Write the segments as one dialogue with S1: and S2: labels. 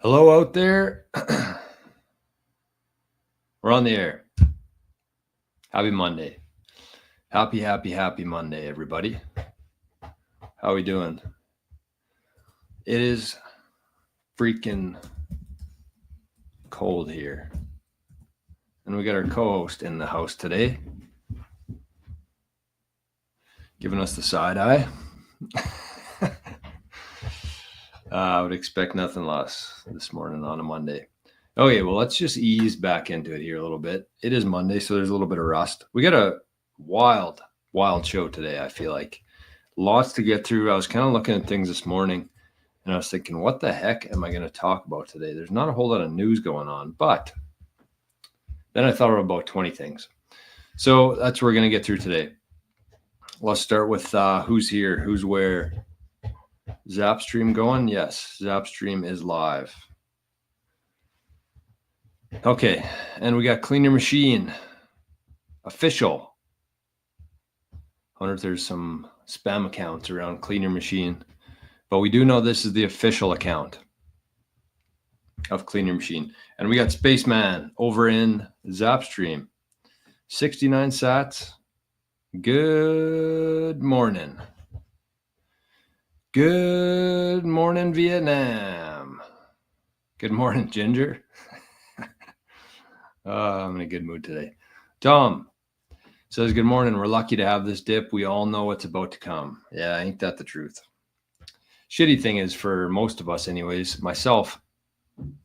S1: Hello out there. We're on the air. Happy Monday. Happy Monday, everybody. How are we doing? It is freaking cold here. And we got our co-host in the house today, giving us the side eye. I would expect nothing less this morning on a Monday. Okay, well, let's just ease back into it here a little bit. It is Monday, so there's a little bit of rust. We got a wild show today, I feel like. Lots to get through. I was kind of looking at things this morning, and I was thinking, what the heck am I going to talk about today? There's not a whole lot of news going on, but then I thought about 20 things. So that's what we're going to get through today. Let's start with who's here, who's where. Zapstream going? Yes, Zapstream is live. Okay, and we got Clean Your Machine official. I wonder if there's some spam accounts around Clean Your Machine, but we do know this is the official account of Clean Your Machine. And we got Spaceman over in Zapstream. 69 sats. Good morning. Good morning, Vietnam. Good morning, Ginger. I'm in a good mood today. Tom says, good morning. We're lucky to have this dip. We all know what's about to come. Yeah, ain't that the truth? Shitty thing is, for most of us anyways, myself,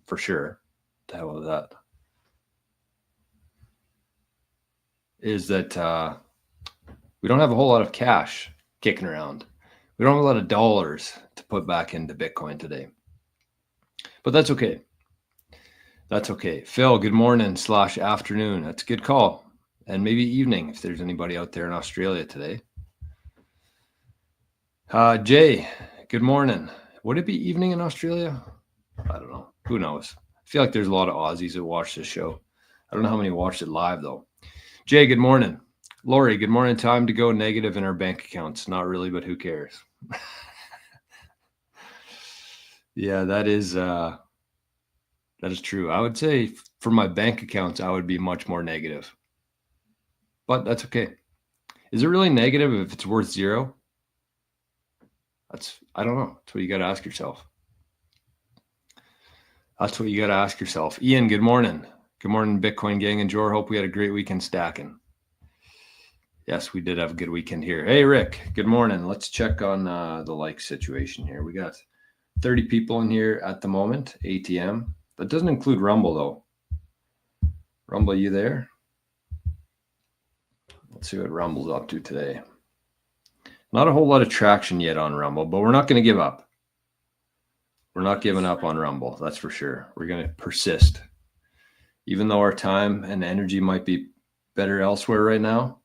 S1: for sure, the hell with that, is that we don't have a whole lot of cash kicking around. We don't have a lot of dollars to put back into Bitcoin today. But that's okay. That's okay. Phil, good morning / afternoon. That's a good call. And maybe evening if there's anybody out there in Australia today. Jay, good morning. Would it be evening in Australia? I don't know. Who knows? I feel like there's a lot of Aussies that watch this show. I don't know how many watched it live, though. Jay, good morning. Lori, good morning. Time to go negative in our bank accounts. Not really, but who cares? Yeah, that is true. I would say for my bank accounts, I would be much more negative. But that's okay. Is it really negative if it's worth zero? I don't know. That's what you got to ask yourself. Ian, good morning. Good morning, Bitcoin gang and Jor. Hope we had a great weekend stacking. Yes, we did have a good weekend here. Hey, Rick, good morning. Let's check on the like situation here. We got 30 people in here at the moment, ATM. That doesn't include Rumble, though. Rumble, you there? Let's see what Rumble's up to today. Not a whole lot of traction yet on Rumble, but we're not going to give up. We're not giving up on Rumble, that's for sure. We're going to persist. Even though our time and energy might be better elsewhere right now,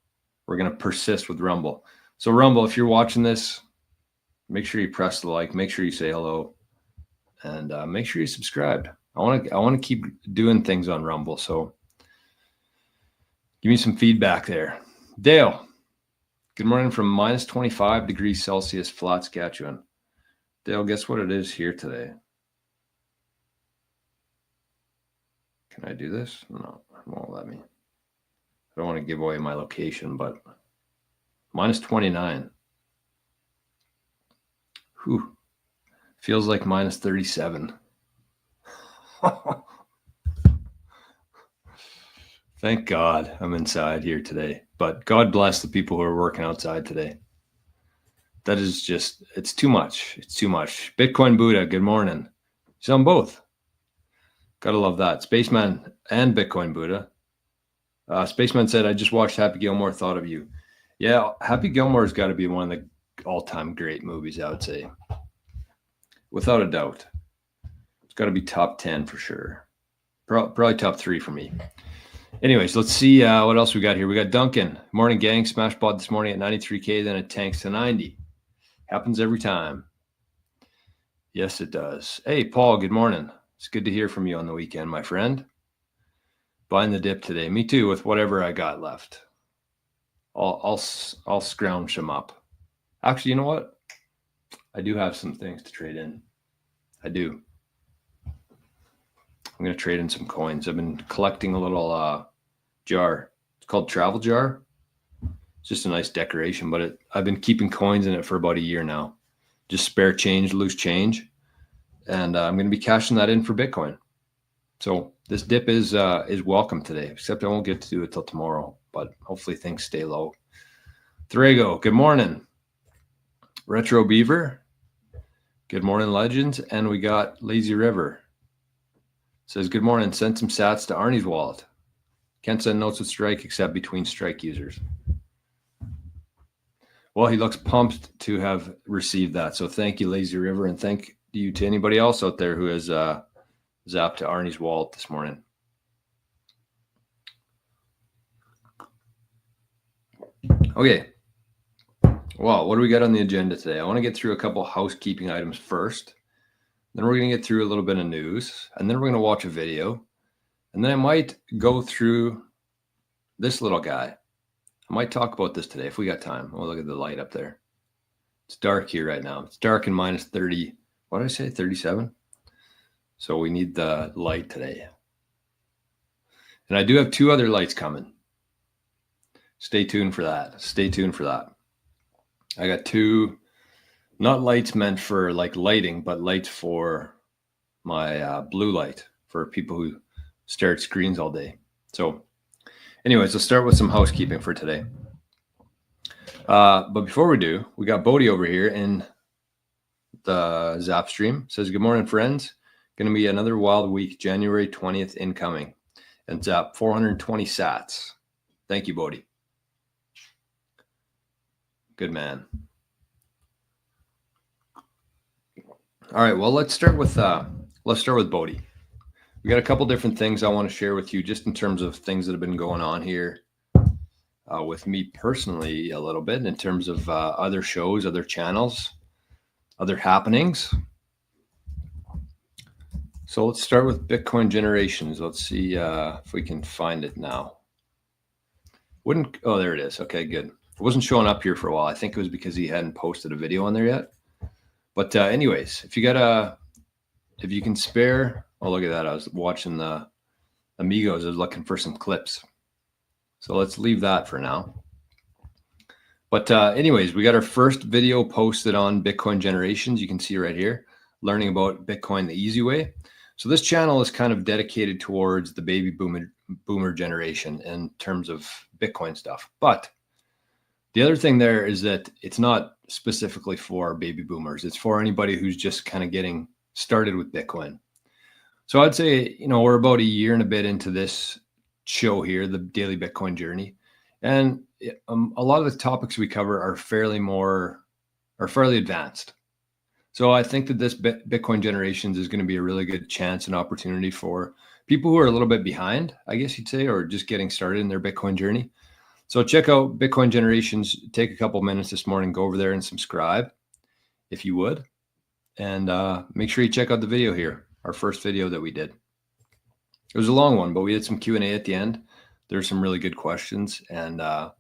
S1: we're going to persist with Rumble. So Rumble, if you're watching this, make sure you press the like, make sure you say hello, and make sure you subscribe. I want to keep doing things on Rumble, so give me some feedback there. Dale, good morning from minus 25 degrees Celsius, flat Saskatchewan. Dale, guess what it is here today? Can I do this? No, it won't let me. I don't want to give away my location, but minus 29. Whew. Feels like minus 37. Thank God I'm inside here today. But God bless the people who are working outside today. That is just, it's too much. It's too much. Bitcoin Buddha, good morning. He's on both. Gotta love that. Spaceman and Bitcoin Buddha. Spaceman said, I just watched Happy Gilmore, thought of you. Yeah, Happy Gilmore's got to be one of the all-time great movies, I would say. Without a doubt. It's got to be top 10 for sure. Probably top 3 for me. Anyways, let's see what else we got here. We got Duncan. Morning, gang. Smash bot this morning at 93K, then it tanks to 90. Happens every time. Yes, it does. Hey, Paul, good morning. It's good to hear from you on the weekend, my friend. Buying the dip today. Me too, with whatever I got left. I'll scrounge them up. Actually, you know what? I do have some things to trade in. I do. I'm going to trade in some coins. I've been collecting a little jar. It's called Travel Jar. It's just a nice decoration, but I've been keeping coins in it for about a year now. Just spare change, loose change. And I'm going to be cashing that in for Bitcoin. So this dip is welcome today, except I won't get to do it till tomorrow, but hopefully things stay low. Thrego, good morning. Retro Beaver, good morning, Legends. And we got Lazy River. Says, good morning, send some sats to Arnie's wallet. Can't send notes with Strike except between Strike users. Well, he looks pumped to have received that. So thank you, Lazy River, and thank you to anybody else out there who has zapped to Arnie's wallet this morning. Okay. Well, what do we got on the agenda today? I want to get through a couple housekeeping items first. Then we're going to get through a little bit of news. And then we're going to watch a video. And then I might go through this little guy. I might talk about this today if we got time. Oh, look at the light up there. It's dark here right now. It's dark and minus 30. What did I say? 37? So we need the light today. And I do have 2 other lights coming. Stay tuned for that. Stay tuned for that. I got 2, not lights meant for like lighting, but lights for my blue light for people who stare at screens all day. So anyways, let's start with some housekeeping for today. But before we do, we got Bodhi over here in the Zapstream. Says, good morning, friends. Going to be another wild week, January 20th incoming. And Zap 420 sats. Thank you, Bodhi. Good man. All right, well, let's start with Bodhi. We got a couple different things I want to share with you just in terms of things that have been going on here with me personally a little bit in terms of other shows, other channels, other happenings. So let's start with Bitcoin Generations. Let's see if we can find it now. Oh, there it is. Okay, good. It wasn't showing up here for a while. I think it was because he hadn't posted a video on there yet. But anyways, if you can spare, oh, look at that. I was watching the Amigos. I was looking for some clips. So let's leave that for now. But anyways, we got our first video posted on Bitcoin Generations. You can see right here, learning about Bitcoin the easy way. So this channel is kind of dedicated towards the baby boomer generation in terms of Bitcoin stuff. But the other thing there is that it's not specifically for baby boomers. It's for anybody who's just kind of getting started with Bitcoin. So I'd say, we're about a year and a bit into this show here, the Daily Bitcoin Journey. And a lot of the topics we cover are fairly advanced. So I think that this Bitcoin Generations is going to be a really good chance and opportunity for people who are a little bit behind, I guess you'd say, or just getting started in their Bitcoin journey. So check out Bitcoin Generations. Take a couple minutes this morning, go over there and subscribe if you would. And make sure you check out the video here, our first video that we did. It was a long one, but we did some Q&A at the end. There's some really good questions. And yeah,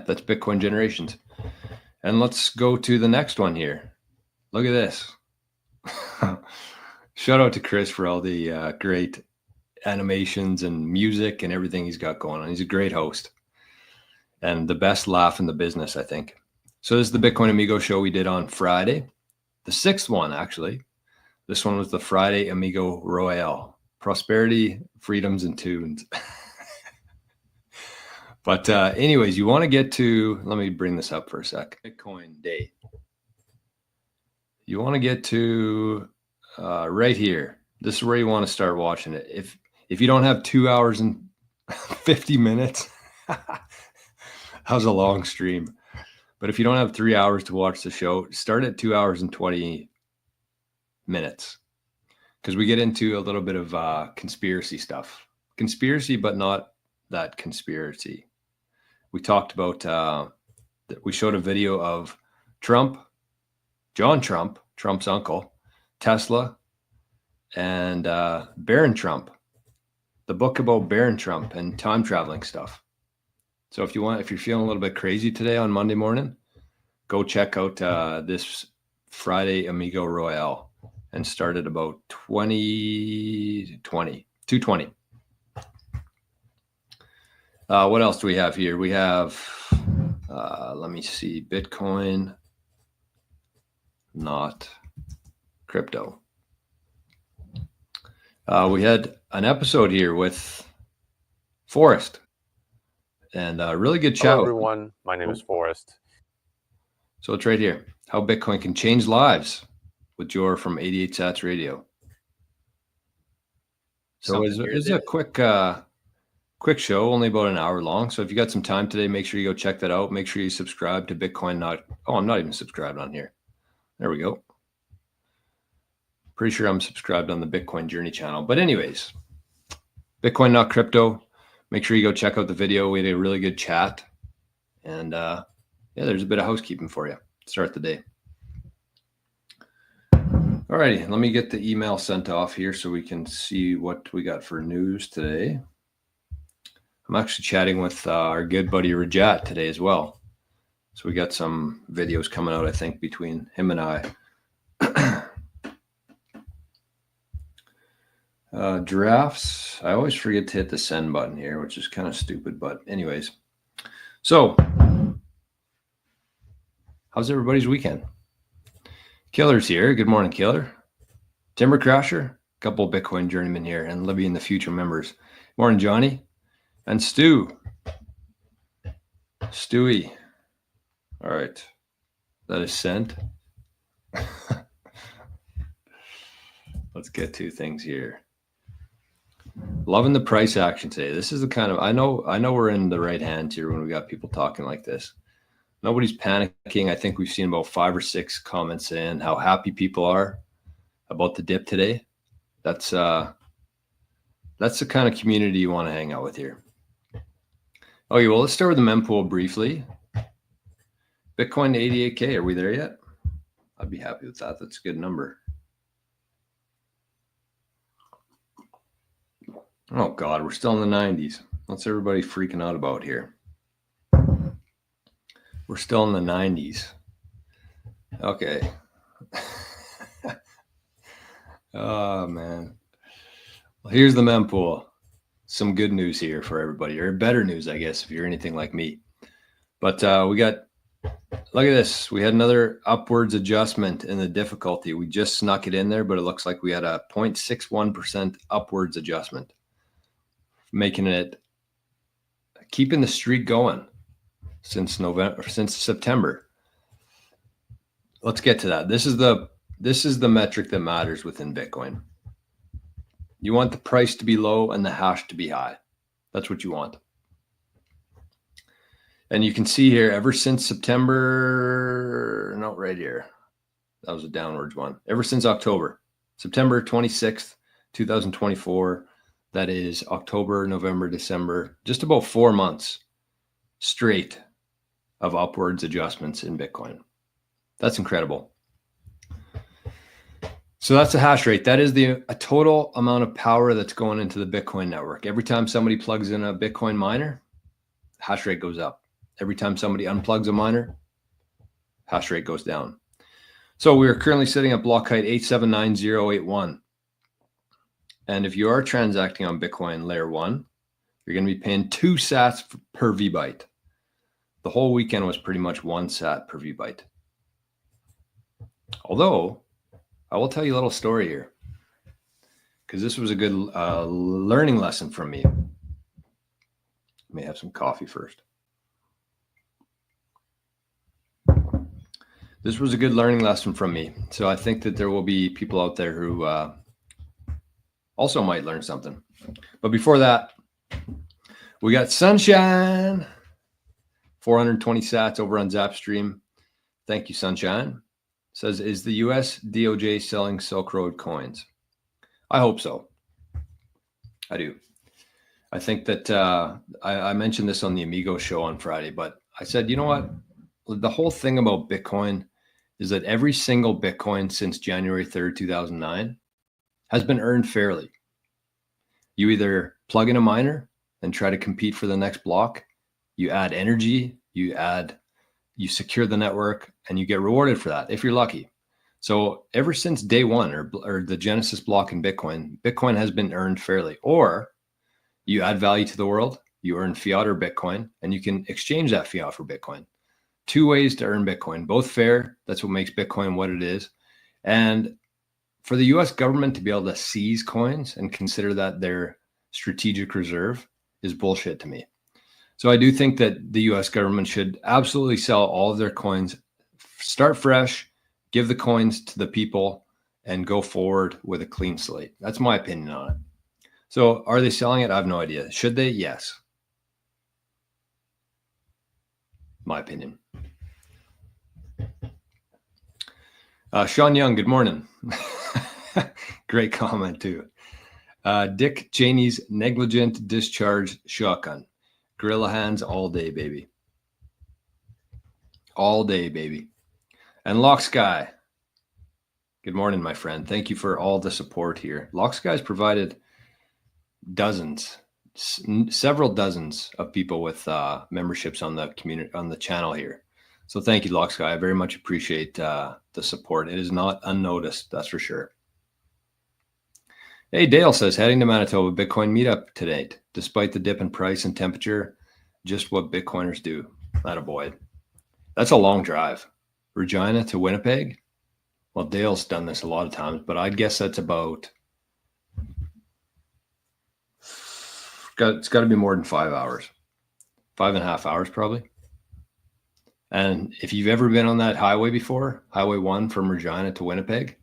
S1: that's Bitcoin Generations. And let's go to the next one here. Look at this. Shout out to Chris for all the great animations and music and everything he's got going on. He's a great host and the best laugh in the business, I think. So this is the Bitcoin Amigo show we did on Friday, the 6th one, actually. This one was the Friday Amigo Royale, prosperity, freedoms, and tunes. But anyways, you want to get to, let me bring this up for a sec. Bitcoin Day. You want to get to right here. This is where you want to start watching it. If you don't have 2 hours and 50 minutes, that was a long stream. But if you don't have 3 hours to watch the show, start at 2 hours and 20 minutes. Because we get into a little bit of conspiracy stuff. Conspiracy, but not that conspiracy. We talked about, we showed a video of Trump, John Trump, Trump's uncle, Tesla, and Barron Trump. The book about Barron Trump and time traveling stuff. So if you're feeling a little bit crazy today on Monday morning, go check out this Friday Amigo Royale and started about 220. What else do we have here? We have, let me see, Bitcoin, not crypto. We had an episode here with Forrest, and a really good chat.
S2: Hello, everyone. My name is Forrest.
S1: So it's right here. How Bitcoin can change lives with Jor from 88 Sats Radio. So it's a quick show, only about an hour long. So if you got some time today, make sure you go check that out. Make sure you subscribe to Bitcoin. I'm not even subscribed on here. There we go. Pretty sure I'm subscribed on the Bitcoin Journey channel. But anyways, Bitcoin, not crypto. Make sure you go check out the video. We had a really good chat. And yeah, there's a bit of housekeeping for you. Start the day. All righty, let me get the email sent off here so we can see what we got for news today. I'm actually chatting with our good buddy Rajat today as well. So we got some videos coming out, I think, between him and I. Drafts. I always forget to hit the send button here, which is kind of stupid, but anyways. So, how's everybody's weekend? Killer's here. Good morning, Killer. Timber Crasher. A couple of Bitcoin Journeyman here, and Libby and the future members. Morning, Johnny. And Stu. Stewie. All right. That is sent. Let's get to things here. Loving the price action today. This is the kind of, I know we're in the right hands here when we got people talking like this. Nobody's panicking. I think we've seen about 5 or 6 comments in how happy people are about the dip today. That's the kind of community you want to hang out with here. Okay, well, let's start with the mempool briefly. Bitcoin to 88K. Are we there yet? I'd be happy with that. That's a good number. Oh, God, we're still in the 90s. What's everybody freaking out about here? We're still in the 90s. Okay. Oh, man. Well, here's the mempool. Some good news here for everybody, or better news, I guess, if you're anything like me. But we got, look at this. We had another upwards adjustment in the difficulty. We just snuck it in there, but it looks like we had a 0.61% upwards adjustment, making it, keeping the streak going since September. Let's get to that. This is the metric that matters within Bitcoin. You want the price to be low and the hash to be high. That's what you want. And you can see here, ever since September, no, right here. That was a downwards one. Ever since October, September 26th, 2024, that is October, November, December, just about 4 months straight of upwards adjustments in Bitcoin. That's incredible. So that's the hash rate. That is a total amount of power that's going into the Bitcoin network. Every time somebody plugs in a Bitcoin miner, hash rate goes up. Every time somebody unplugs a miner, hash rate goes down. So we are currently sitting at block height 879.081. And if you are transacting on Bitcoin layer 1, you're going to be paying 2 sats per VByte. The whole weekend was pretty much 1 sat per VByte. Although, I will tell you a little story here, because this was a good learning lesson from me. Let me have some coffee first. This was a good learning lesson from me. So I think that there will be people out there who also might learn something. But before that, we got Sunshine, 420 sats over on Zapstream. Thank you, Sunshine. Says, is the US DOJ selling Silk Road coins? I hope so. I do. I think that I mentioned this on the Amigo show on Friday, but I said, you know what? The whole thing about Bitcoin is that every single Bitcoin since January 3rd, 2009 has been earned fairly. You either plug in a miner and try to compete for the next block, you add energy, you secure the network, and you get rewarded for that if you're lucky. So ever since day one or the Genesis block in Bitcoin, Bitcoin has been earned fairly. Or you add value to the world, you earn fiat or Bitcoin, and you can exchange that fiat for Bitcoin. Two ways to earn Bitcoin, both fair. That's what makes Bitcoin what it is. And for the US government to be able to seize coins and consider that their strategic reserve is bullshit to me. So I do think that the US government should absolutely sell all of their coins, start fresh, give the coins to the people, and go forward with a clean slate. That's my opinion on it. So are they selling it? I have no idea. Should they? Yes. My opinion. Sean Young, good morning. Great comment too. Dick Cheney's negligent discharge shotgun. Gorilla hands all day, baby. All day, baby. And Lock Sky. Good morning, my friend. Thank you for all the support here. Lock Sky's provided several dozens of people with memberships on the community, on the channel here. So thank you, Lock Sky. I very much appreciate the support. It is not unnoticed, that's for sure. Hey, Dale says, heading to Manitoba Bitcoin meetup today. Despite the dip in price and temperature, just what Bitcoiners do. Attaboy. That's a long drive. Regina to Winnipeg? Well, Dale's done this a lot of times, but I'd guess that's about, it's got to be more than 5 hours. 5.5 hours probably. And if you've ever been on that highway before, Highway 1 from Regina to Winnipeg,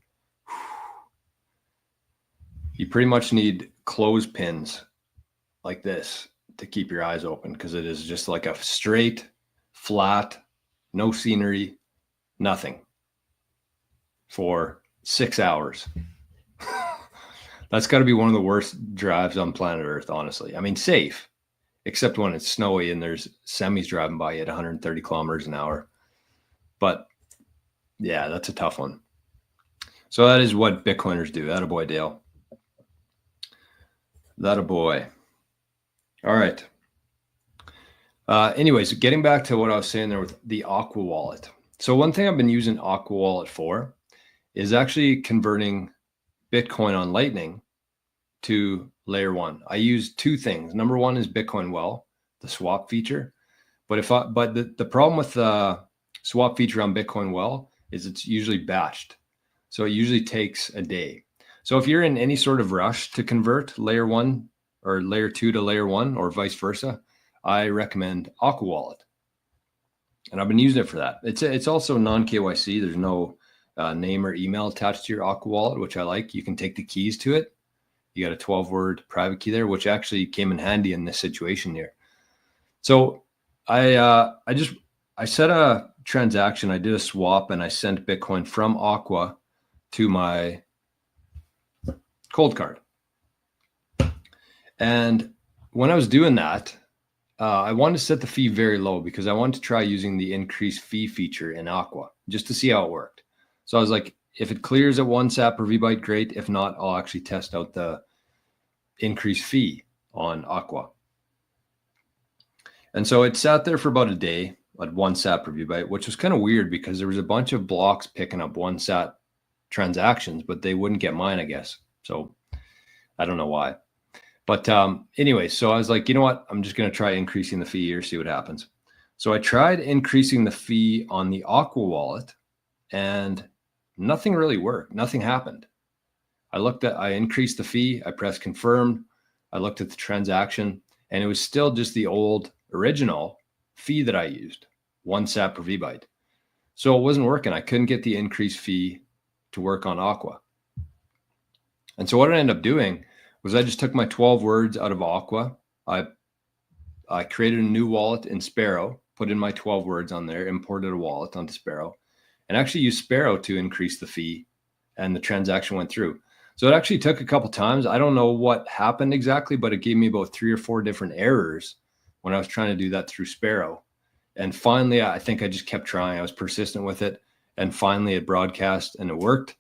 S1: you pretty much need clothespins like this to keep your eyes open, because it is just like a straight, flat, no scenery, nothing for 6 hours. That's got to be one of the worst drives on planet Earth, honestly. I mean, safe, except when it's snowy and there's semis driving by you at 130 kilometers an hour. But yeah, that's a tough one. So that is what Bitcoiners do. Attaboy, Dale. Attaboy. All right. Anyways, getting back to what I was saying there with the Aqua wallet. So one thing I've been using Aqua wallet for is actually converting Bitcoin on Lightning to layer 1. I use two things. Number one is Bitcoin Well, the swap feature. But the problem with the swap feature on Bitcoin Well is it's usually batched. So it usually takes a day. So if you're in any sort of rush to convert layer 1 or layer 2 to layer 1 or vice versa, I recommend Aqua Wallet. And I've been using it for that. It's also non-KYC. There's no name or email attached to your Aqua Wallet, which I like. You can take the keys to it. You got a 12-word private key there, which actually came in handy in this situation here. So I set a transaction. I did a swap and I sent Bitcoin from Aqua to my cold card. And when I was doing that, I wanted to set the fee very low because I wanted to try using the increased fee feature in Aqua just to see how it worked. So I was like, if it clears at 1 sat per VByte, great. If not, I'll actually test out the increased fee on Aqua. And so it sat there for about a day at 1 sat per VByte, which was kind of weird because there was a bunch of blocks picking up 1 sat transactions, but they wouldn't get mine, I guess. So I don't know why. But anyway, so I was like, you know what? I'm just going to try increasing the fee here, see what happens. So I tried increasing the fee on the Aqua wallet and nothing really worked. Nothing happened. I increased the fee. I pressed confirm. I looked at the transaction and it was still just the old original fee that I used, 1 sat per VByte. So it wasn't working. I couldn't get the increased fee to work on Aqua. And so what I ended up doing was I just took my 12 words out of Aqua. I created a new wallet in Sparrow, put in my 12 words on there, imported a wallet onto Sparrow, and actually used Sparrow to increase the fee, and the transaction went through. So it actually took a couple times. I don't know what happened exactly, but it gave me about 3 or 4 different errors when I was trying to do that through Sparrow. And finally, I think I just kept trying. I was persistent with it, and finally it broadcast and it worked.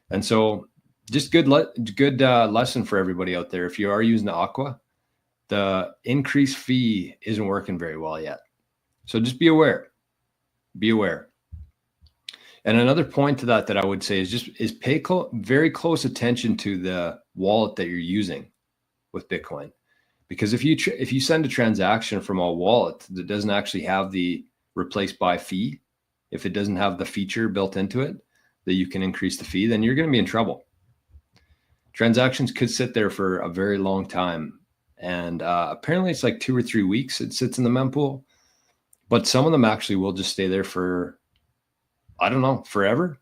S1: And so just good lesson for everybody out there. If you are using the Aqua, the increased fee isn't working very well yet. So just be aware. Be aware. And another point to that I would say is pay very close attention to the wallet that you're using with Bitcoin, because if you send a transaction from a wallet that doesn't actually have the replace by fee, if it doesn't have the feature built into it that you can increase the fee, then you're going to be in trouble. Transactions could sit there for a very long time, and apparently it's like 2 or 3 weeks it sits in the mempool, but some of them actually will just stay there for, I don't know, forever.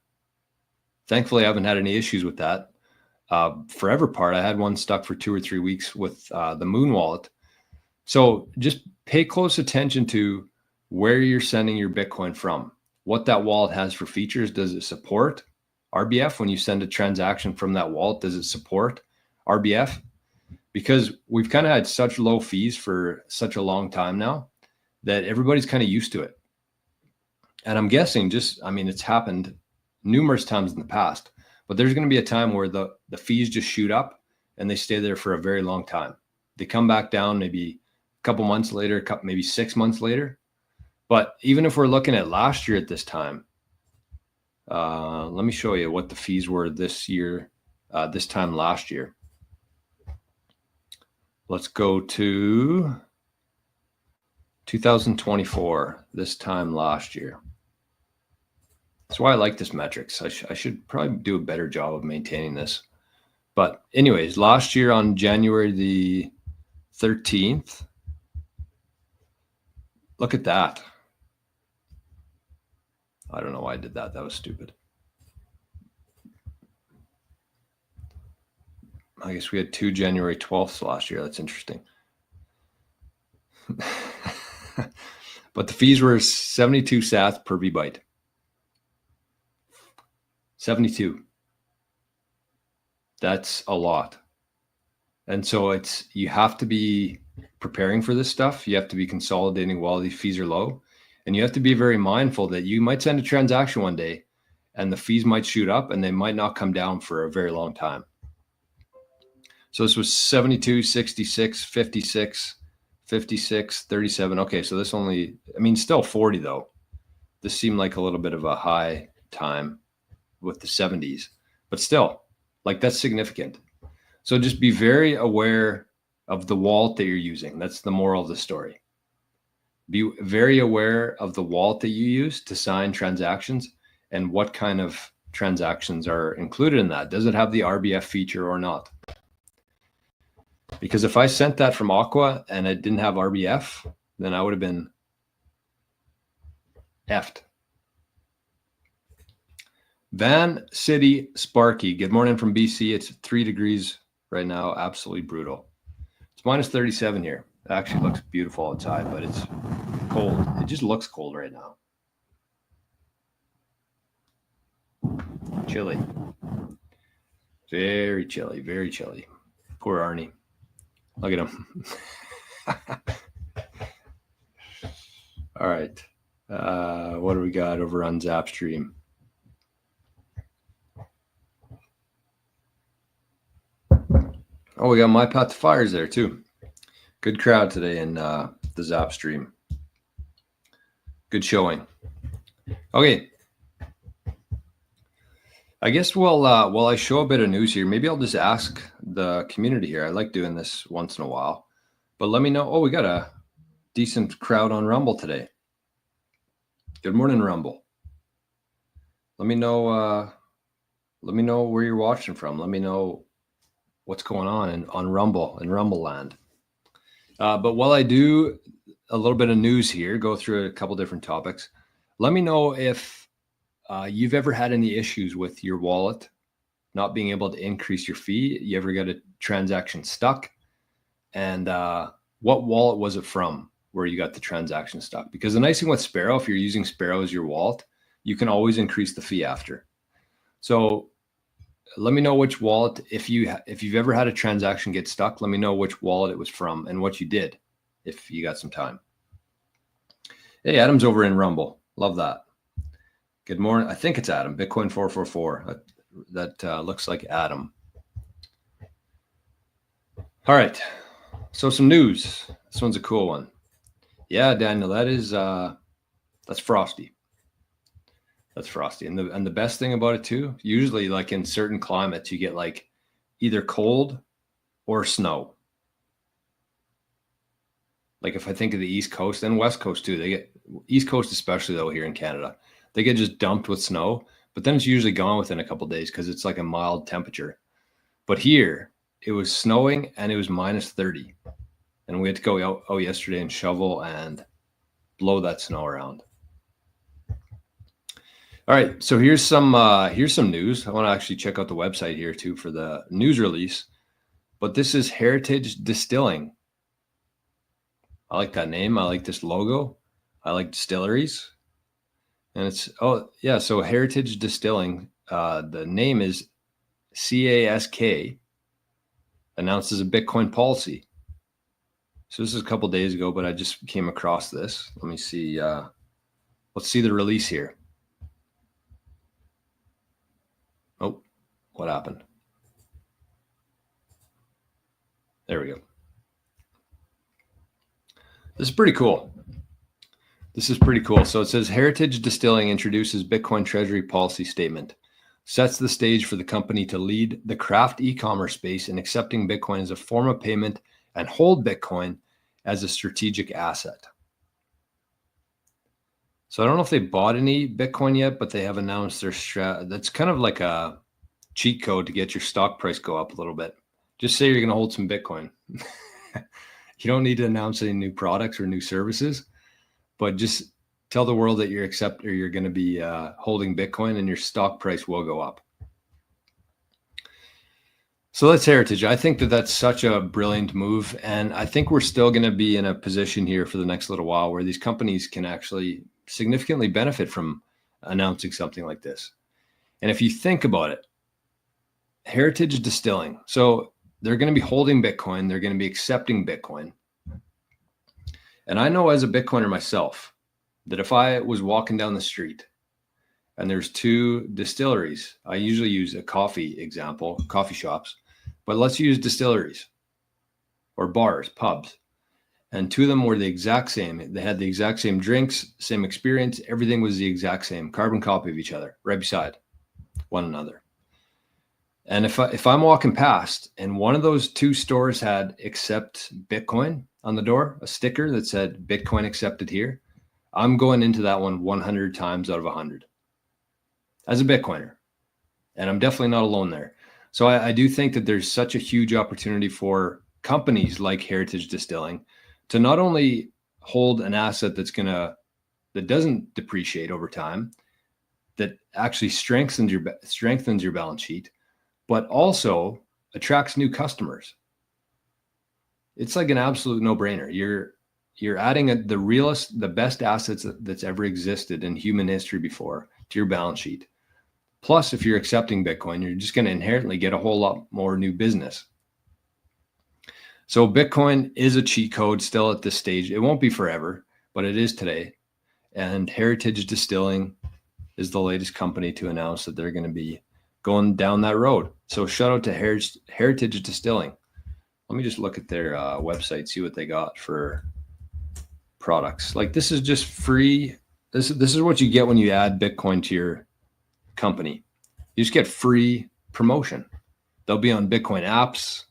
S1: Thankfully, I haven't had any issues with that. Forever part, I had one stuck for 2 or 3 weeks with the Moon wallet. So just pay close attention to where you're sending your Bitcoin from, what that wallet has for features. Does it support RBF? When you send a transaction from that wallet, does it support RBF? Because we've kind of had such low fees for such a long time now that everybody's kind of used to it. And I'm guessing it's happened numerous times in the past, but there's going to be a time where the fees just shoot up and they stay there for a very long time. They come back down maybe a couple months later, maybe 6 months later. But even if we're looking at last year at this time, let me show you what the fees were this year, this time last year. Let's go to 2024, this time last year. That's why I like this metrics. I should probably do a better job of maintaining this. But anyways, last year on January the 13th, look at that. I don't know why I did that. That was stupid. I guess we had 2 January 12th last year. That's interesting. But the fees were 72 sats per vbyte. 72. That's a lot. And so you have to be preparing for this stuff. You have to be consolidating while these fees are low. And you have to be very mindful that you might send a transaction one day and the fees might shoot up and they might not come down for a very long time. So this was 72, 66, 56, 56, 37. Okay, so this still 40 though. This seemed like a little bit of a high time with the 70s, but still, like, that's significant. So just be very aware of the wallet that you're using. That's the moral of the story. Be very aware of the wallet that you use to sign transactions and what kind of transactions are included in that. Does it have the RBF feature or not? Because if I sent that from Aqua and it didn't have RBF, then I would have been effed. Van City Sparky, good morning from BC. It's 3 degrees right now, absolutely brutal. It's minus 37 here. It actually looks beautiful outside, but it's cold. It just looks cold right now. Chilly. Very chilly, very chilly. Poor Arnie. Look at him. All right. What do we got over on Zapstream? Oh, we got My Path to Fires there too. Good crowd today in the Zapstream. Good showing. Okay. I guess while I show a bit of news here, maybe I'll just ask the community here. I like doing this once in a while, but let me know. Oh, we got a decent crowd on Rumble today. Good morning, Rumble. Let me know where you're watching from. Let me know what's going on Rumble and Rumble land. But while I do a little bit of news here, go through a couple different topics, let me know if you've ever had any issues with your wallet not being able to increase your fee. You ever got a transaction stuck? And what wallet was it from where you got the transaction stuck? Because the nice thing with Sparrow, if you're using Sparrow as your wallet, you can always increase the fee after. So let me know which wallet, if you've ever had a transaction get stuck, let me know which wallet it was from and what you did if you got some time. Hey, Adam's over in Rumble. Love that. Good morning. I think it's Adam, Bitcoin 444. That looks like Adam. All right. So some news. This one's a cool one. Yeah, Daniel, that's Frosty. That's frosty. And the best thing about it too, usually like in certain climates, you get like either cold or snow. Like if I think of the East Coast and West Coast too, they get East Coast, especially though here in Canada, they get just dumped with snow, but then it's usually gone within a couple of days because it's like a mild temperature. But here it was snowing and it was minus 30. And we had to go out yesterday and shovel and blow that snow around. All right, so here's some news. I want to actually check out the website here too for the news release. But this is Heritage Distilling. I like that name. I like this logo. I like distilleries. And it's, so Heritage Distilling. The name is CASK, announces a Bitcoin policy. So this is a couple days ago, but I just came across this. Let me see. Let's see the release here. Oh, what happened? There we go. This is pretty cool. So it says Heritage Distilling introduces Bitcoin Treasury policy statement, sets the stage for the company to lead the craft e-commerce space in accepting Bitcoin as a form of payment and hold Bitcoin as a strategic asset. So I don't know if they bought any Bitcoin yet, but they have announced their that's kind of like a cheat code to get your stock price go up a little bit. Just say you're going to hold some Bitcoin. You don't need to announce any new products or new services, but just tell the world that you're going to be holding Bitcoin and your stock price will go up. So that's Heritage. I think that that's such a brilliant move. And I think we're still going to be in a position here for the next little while where these companies can actually significantly benefit from announcing something like this. And if you think about it, Heritage Distilling. So they're going to be holding Bitcoin. They're going to be accepting Bitcoin. And I know as a Bitcoiner myself that if I was walking down the street and there's two distilleries, I usually use a coffee example, coffee shops, but let's use distilleries or bars, pubs. And two of them were the exact same. They had the exact same drinks, same experience. Everything was the exact same, carbon copy of each other, right beside one another. And if I'm walking past and one of those two stores had accept Bitcoin on the door, a sticker that said Bitcoin accepted here, I'm going into that one 100 times out of 100 as a Bitcoiner. And I'm definitely not alone there. So I do think that there's such a huge opportunity for companies like Heritage Distilling to not only hold an asset that doesn't depreciate over time, that actually strengthens your balance sheet, but also attracts new customers. It's like an absolute no-brainer. You're adding the best assets that's ever existed in human history before to your balance sheet. Plus, if you're accepting Bitcoin, you're just going to inherently get a whole lot more new business. So Bitcoin is a cheat code still at this stage. It won't be forever, but it is today. And Heritage Distilling is the latest company to announce that they're going to be going down that road. So shout out to Heritage Distilling. Let me just look at their website, see what they got for products. Like this is just free. This is what you get when you add Bitcoin to your company. You just get free promotion. They'll be on Bitcoin apps.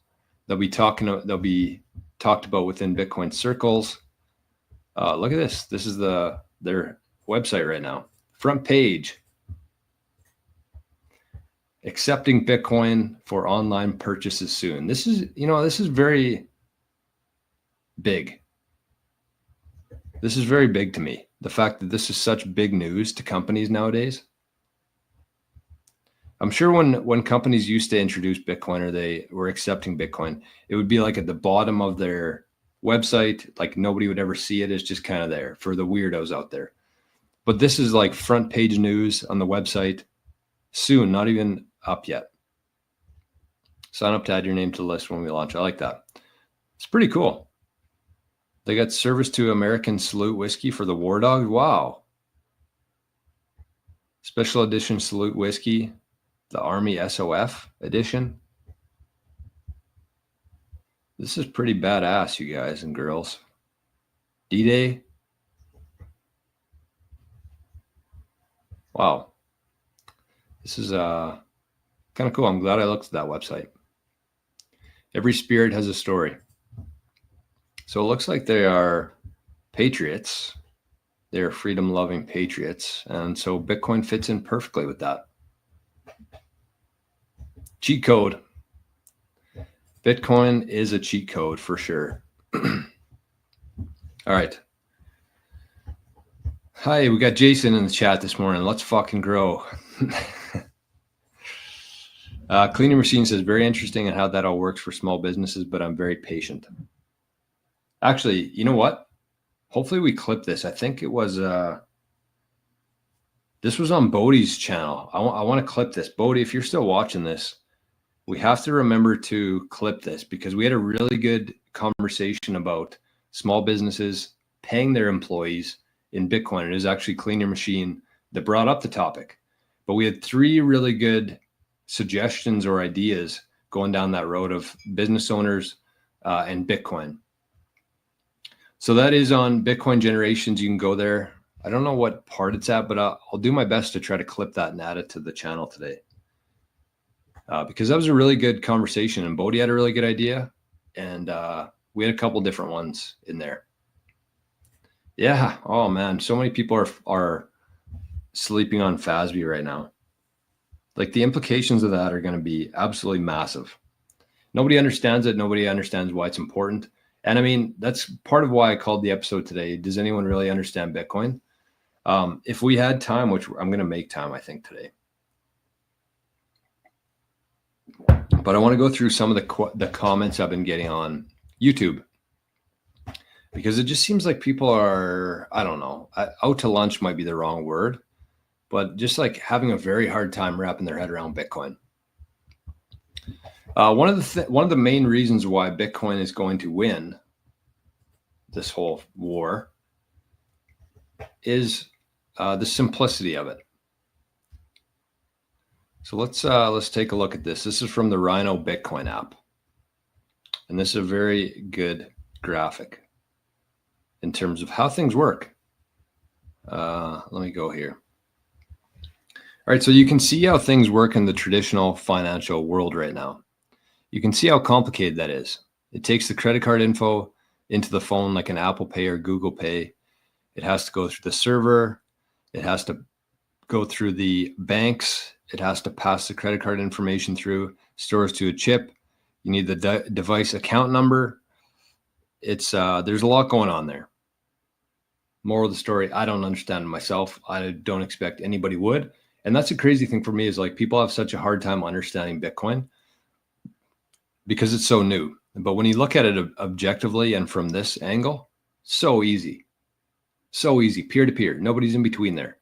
S1: They'll be talked about within Bitcoin circles. Look at this. This is their website right now. Front page. Accepting Bitcoin for online purchases soon. This is very big. This is very big to me. The fact that this is such big news to companies nowadays. I'm sure when companies used to introduce Bitcoin or they were accepting Bitcoin, it would be like at the bottom of their website, like nobody would ever see it. It's just kind of there for the weirdos out there. But this is like front page news on the website soon, not even up yet. Sign up to add your name to the list when we launch. I like that. It's pretty cool. They got service to American Salute Whiskey for the War Dogs. Wow. Special edition Salute Whiskey, the Army SOF edition. This is pretty badass, you guys and girls. D-Day. Wow. This is kind of cool. I'm glad I looked at that website. Every spirit has a story. So it looks like they are patriots. They're freedom-loving patriots. And so Bitcoin fits in perfectly with that. Cheat code. Bitcoin is a cheat code for sure. All right. Hi, we got Jason in the chat this morning. Let's fucking grow. Cleaning Machine says, very interesting and how that all works for small businesses, but I'm very patient. Actually, you know what? Hopefully we clip this. I think it was, this was on Bodie's channel. I want to clip this. Bodie, if you're still watching this, we have to remember to clip this because we had a really good conversation about small businesses paying their employees in Bitcoin. It is actually Cleaner Machine that brought up the topic. But we had 3 really good suggestions or ideas going down that road of business owners and Bitcoin. So that is on Bitcoin Generations. You can go there. I don't know what part it's at, but I'll do my best to try to clip that and add it to the channel today. Because that was a really good conversation and Bodie had a really good idea. And we had a couple different ones in there. Yeah. Oh man. So many people are sleeping on FASB right now. Like the implications of that are going to be absolutely massive. Nobody understands it. Nobody understands why it's important. And I mean, that's part of why I called the episode today. Does anyone really understand Bitcoin? If we had time, which I'm going to make time, I think today. But I want to go through some of the comments I've been getting on YouTube. Because it just seems like people are, I don't know, out to lunch might be the wrong word, but just like having a very hard time wrapping their head around Bitcoin. One of the main reasons why Bitcoin is going to win this whole war is the simplicity of it. So let's take a look at this. This is from the Rhino Bitcoin app, and this is a very good graphic in terms of how things work. Let me go here. All right, so you can see how things work in the traditional financial world right now. You can see how complicated that is. It takes the credit card info into the phone like an Apple Pay or Google Pay. It has to go through the server. It has to go through the banks. It has to pass the credit card information through, stores to a chip. You need the device account number. It's there's a lot going on there. Moral of the story, I don't understand it myself. I don't expect anybody would. And that's a crazy thing for me is like people have such a hard time understanding Bitcoin because it's so new. But when you look at it objectively and from this angle, so easy, peer-to-peer. Nobody's in between there.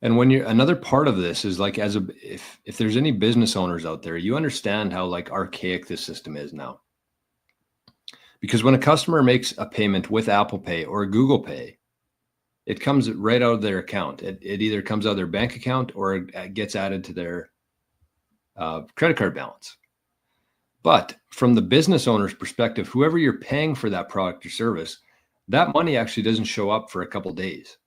S1: And when you're another part of this is like if there's any business owners out there, you understand how like archaic this system is now. Because when a customer makes a payment with Apple Pay or Google Pay, it comes right out of their account. It either comes out of their bank account or it gets added to their credit card balance. But from the business owner's perspective, whoever you're paying for that product or service, that money actually doesn't show up for a couple of days,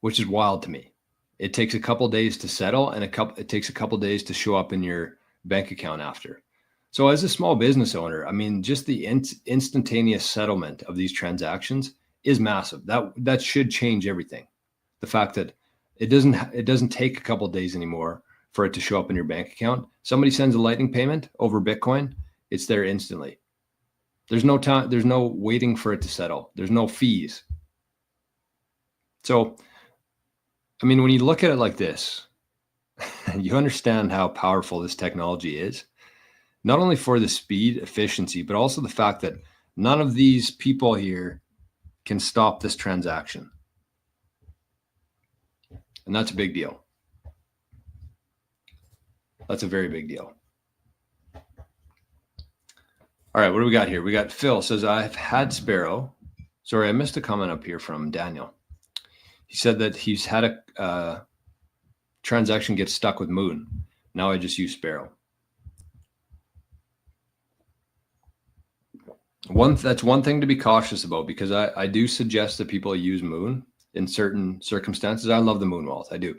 S1: which is wild to me. It takes a couple of days to settle and it takes a couple of days to show up in your bank account after. So as a small business owner, I mean, just the instantaneous settlement of these transactions is massive. That should change everything. The fact that it doesn't take a couple of days anymore for it to show up in your bank account. Somebody sends a lightning payment over Bitcoin, it's there instantly. There's no time, there's no waiting for it to settle. There's no fees. So, I mean, when you look at it like this, you understand how powerful this technology is. Not only for the speed, efficiency, but also the fact that none of these people here can stop this transaction. And that's a big deal. That's a very big deal. All right, what do we got here? We got Phil says, I've had Sparrow. Sorry, I missed a comment up here from Daniel. He said that he's had a transaction get stuck with Moon. Now I just use Sparrow. That's one thing to be cautious about because I do suggest that people use Moon in certain circumstances. I love the Moon Wallet. I do.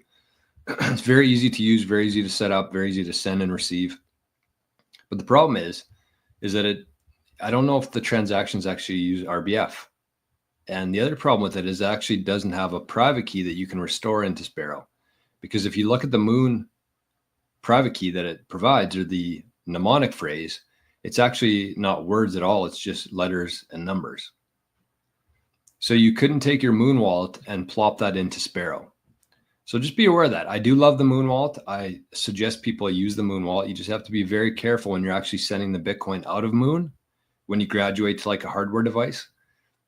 S1: It's very easy to use, very easy to set up, very easy to send and receive. But the problem is that I don't know if the transactions actually use RBF. And the other problem with it is it actually doesn't have a private key that you can restore into Sparrow. Because if you look at the Moon private key that it provides, or the mnemonic phrase, it's actually not words at all. It's just letters and numbers. So you couldn't take your Moon wallet and plop that into Sparrow. So just be aware of that. I do love the Moon wallet. I suggest people use the Moon wallet. You just have to be very careful when you're actually sending the Bitcoin out of Moon. When you graduate to like a hardware device,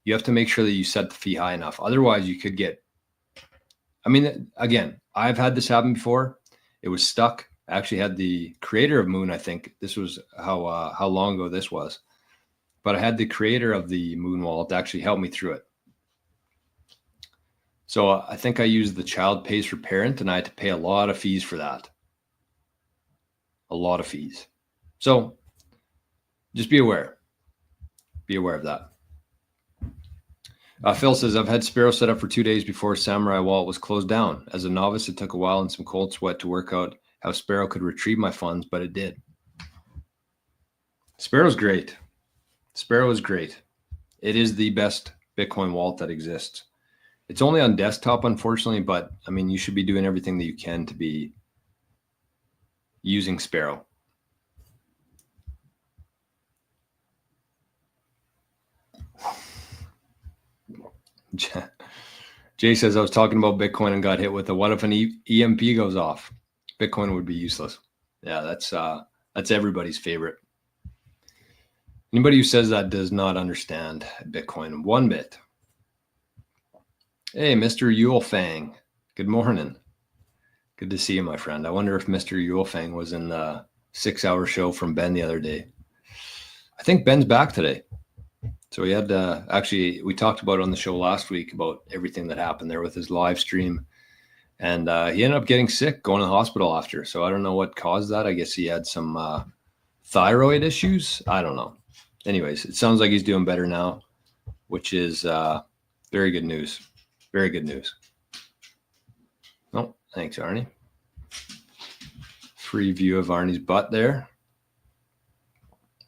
S1: you have to make sure that you set the fee high enough. Otherwise, you could get, I mean, again, I've had this happen before. It was stuck. I actually had the creator of Moon. I think this was how long ago this was, but I had the creator of the Moon wallet to actually help me through it. So I think I used the child pays for parent, and I had to pay a lot of fees for that. A lot of fees. So just be aware. Be aware of that. Phil says, I've had Sparrow set up for 2 days before Samurai Wallet was closed down. As a novice, it took a while and some cold sweat to work out how Sparrow could retrieve my funds, but it did. Sparrow's great. Sparrow is great. It is the best Bitcoin wallet that exists. It's only on desktop, unfortunately, but I mean, you should be doing everything that you can to be using Sparrow. Jay says, I was talking about Bitcoin and got hit with the what if an EMP goes off? Bitcoin would be useless. Yeah, that's everybody's favorite. Anybody who says that does not understand Bitcoin one bit. Hey, Mr. Yuang. Good morning. Good to see you, my friend. I wonder if Mr. Yuang was in the 6-hour show from Ben the other day. I think Ben's back today. So he had actually, we talked about it on the show last week about everything that happened there with his live stream. And he ended up getting sick, going to the hospital after. So I don't know what caused that. I guess he had some thyroid issues. I don't know. Anyways, it sounds like he's doing better now, which is very good news. Very good news. Oh, thanks, Arnie. Free view of Arnie's butt there.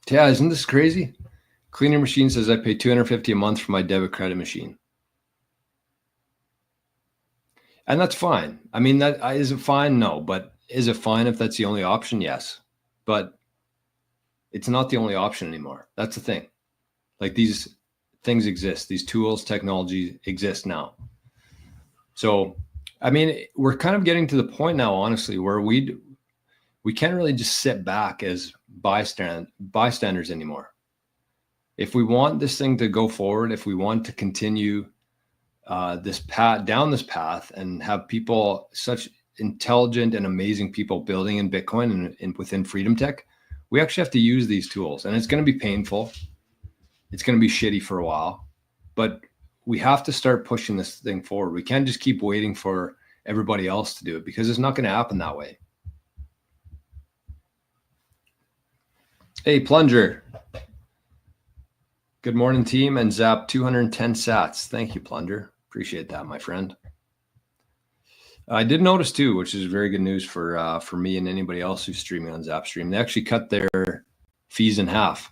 S1: Yeah, isn't this crazy? Cleaner Machine says I pay $250 a month for my debit credit machine. And that's fine. I mean, is it fine? No. But is it fine if that's the only option? Yes. But it's not the only option anymore. That's the thing. Like, these things exist. These tools, technology exist now. So, I mean, we're kind of getting to the point now, honestly, where we can't really just sit back as bystanders anymore. If we want this thing to go forward, if we want to continue down this path and have people, such intelligent and amazing people building in Bitcoin and within Freedom Tech, we actually have to use these tools. And it's going to be painful. It's going to be shitty for a while, but we have to start pushing this thing forward. We can't just keep waiting for everybody else to do it, because it's not going to happen that way. Hey, Plunger. Good morning, team, and Zap 210 sats. Thank you, Plunger. Appreciate that, my friend. I did notice too, which is very good news for me and anybody else who's streaming on Zapstream. They actually cut their fees in half,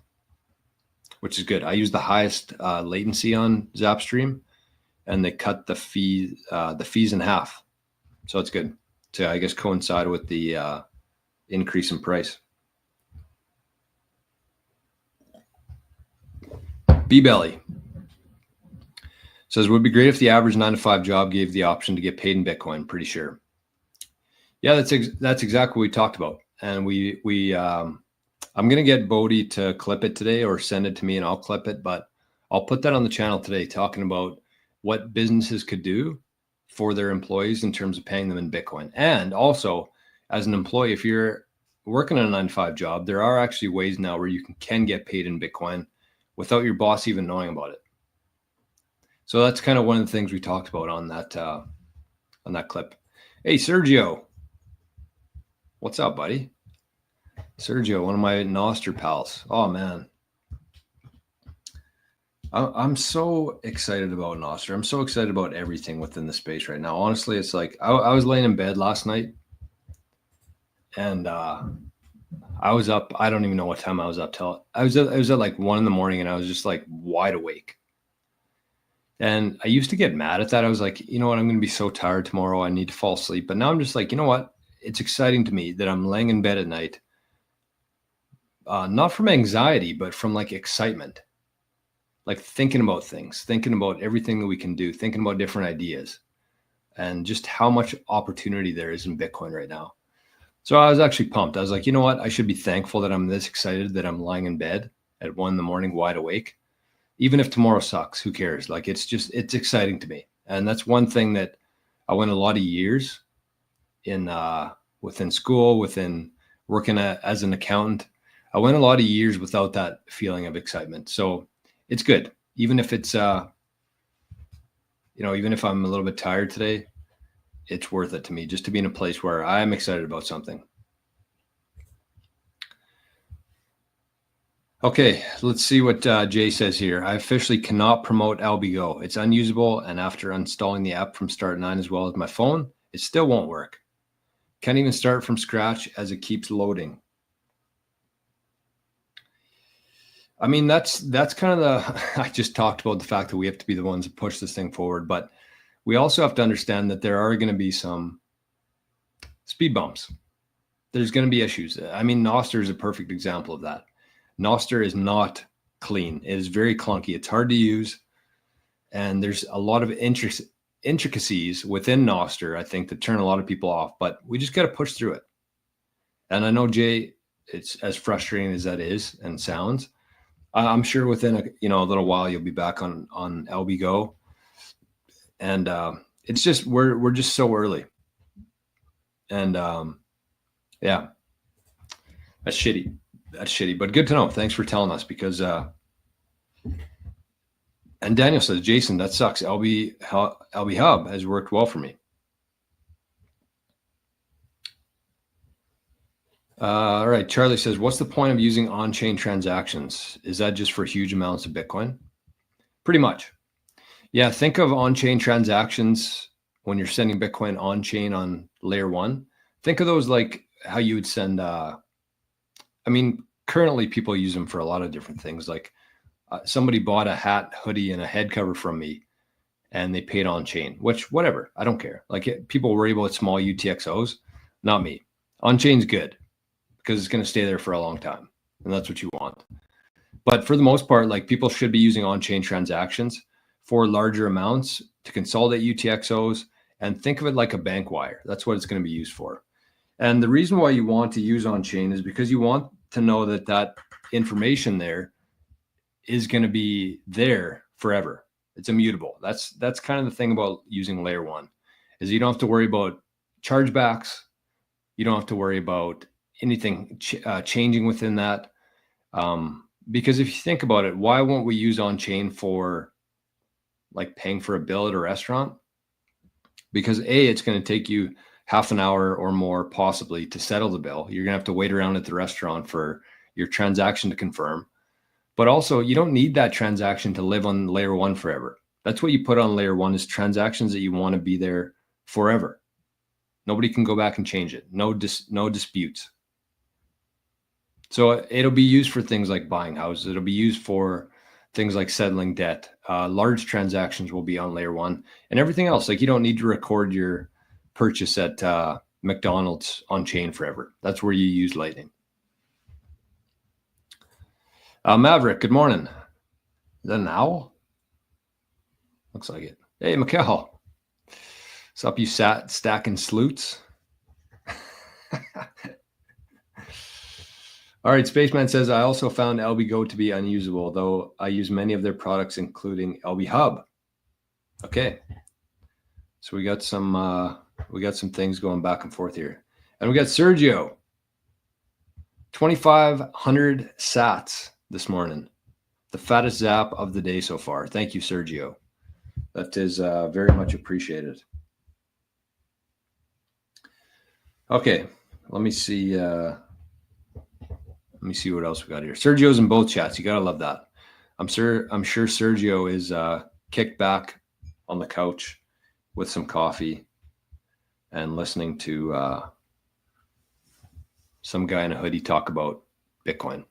S1: which is good. I use the highest latency on Zapstream, and they cut the fees in half, so it's good to, I guess, coincide with the increase in price. B-Belly says, would be great if the average 9-to-5 job gave the option to get paid in Bitcoin. Pretty sure. Yeah, that's exactly what we talked about. And I'm going to get Bodhi to clip it today, or send it to me and I'll clip it, but I'll put that on the channel today, talking about what businesses could do for their employees in terms of paying them in Bitcoin. And also, as an employee, if you're working on a 9-to-5 job, there are actually ways now where you can get paid in Bitcoin without your boss even knowing about it. So that's kind of one of the things we talked about on that clip. Hey, Sergio. What's up, buddy? Sergio, one of my nostr pals. Oh, man. I'm so excited about nostr. I'm so excited about everything within the space right now. Honestly, it's like I was laying in bed last night, and I was up. I don't even know what time I was up till. I was at like 1 a.m, and I was just like wide awake. And I used to get mad at that. I was like, you know what? I'm going to be so tired tomorrow. I need to fall asleep. But now I'm just like, you know what? It's exciting to me that I'm laying in bed at night, not from anxiety, but from like excitement, like thinking about things, thinking about everything that we can do, thinking about different ideas, and just how much opportunity there is in Bitcoin right now. So I was actually pumped. I was like, you know what? I should be thankful that I'm this excited that I'm lying in bed at 1 a.m, wide awake. Even if tomorrow sucks, who cares? Like, it's exciting to me. And that's one thing that I went a lot of years in, within school, within working as an accountant. I went a lot of years without that feeling of excitement. So it's good. Even if it's, even if I'm a little bit tired today, it's worth it to me just to be in a place where I'm excited about something. Okay, let's see what Jay says here. I officially cannot promote Algo. It's unusable, and after installing the app from Start9 as well as my phone, it still won't work. Can't even start from scratch as it keeps loading. I mean, that's kind of the, I just talked about the fact that we have to be the ones that push this thing forward, but we also have to understand that there are going to be some speed bumps. There's going to be issues. I mean, nostr is a perfect example of that. Nostr is not clean. It is very clunky. It's hard to use. And there's a lot of intricacies within nostr, I think, that turn a lot of people off, but we just got to push through it. And I know, Jay, it's as frustrating as that is and sounds. I'm sure within a little while you'll be back on Algo. And it's just we're just so early. And yeah, that's shitty. That's shitty, but good to know. Thanks for telling us because, and Daniel says, Jason, that sucks. LB Hub has worked well for me. All right. Charlie says, what's the point of using on-chain transactions? Is that just for huge amounts of Bitcoin? Pretty much. Yeah. Think of on-chain transactions when you're sending Bitcoin on-chain on layer 1. Think of those like how you would send, currently people use them for a lot of different things. Like somebody bought a hat, hoodie, and a head cover from me, and they paid on chain, which whatever, I don't care. Like people worry about small UTXOs, not me. On chain's good because it's going to stay there for a long time, and that's what you want. But for the most part, like people should be using on-chain transactions for larger amounts to consolidate UTXOs, and think of it like a bank wire. That's what it's going to be used for. And the reason why you want to use on-chain is because you want to know that that information there is going to be there forever. It's immutable. That's kind of the thing about using layer 1 is you don't have to worry about chargebacks. You don't have to worry about anything changing within that. Because if you think about it, why won't we use on-chain for like paying for a bill at a restaurant? Because it's going to take you half an hour or more possibly to settle the bill. You're going to have to wait around at the restaurant for your transaction to confirm. But also, you don't need that transaction to live on layer 1 forever. That's what you put on layer 1 is transactions that you want to be there forever. Nobody can go back and change it. No disputes. So it'll be used for things like buying houses. It'll be used for things like settling debt. Large transactions will be on layer 1, and everything else. Like you don't need to record your purchase at McDonald's on chain forever. That's where you use Lightning. Maverick, good morning. Is that an owl? Looks like it. Hey, Mikkel. What's up, you stacking sleuts? All right, Spaceman says, I also found Algo to be unusable, though I use many of their products, including LB Hub. Okay. So we got some things going back and forth here. And we got Sergio. 2,500 sats this morning. The fattest zap of the day so far. Thank you, Sergio. That is very much appreciated. Okay, let me see what else we got here. Sergio's in both chats. You gotta love that. I'm sure Sergio is kicked back on the couch with some coffee and listening to some guy in a hoodie talk about Bitcoin.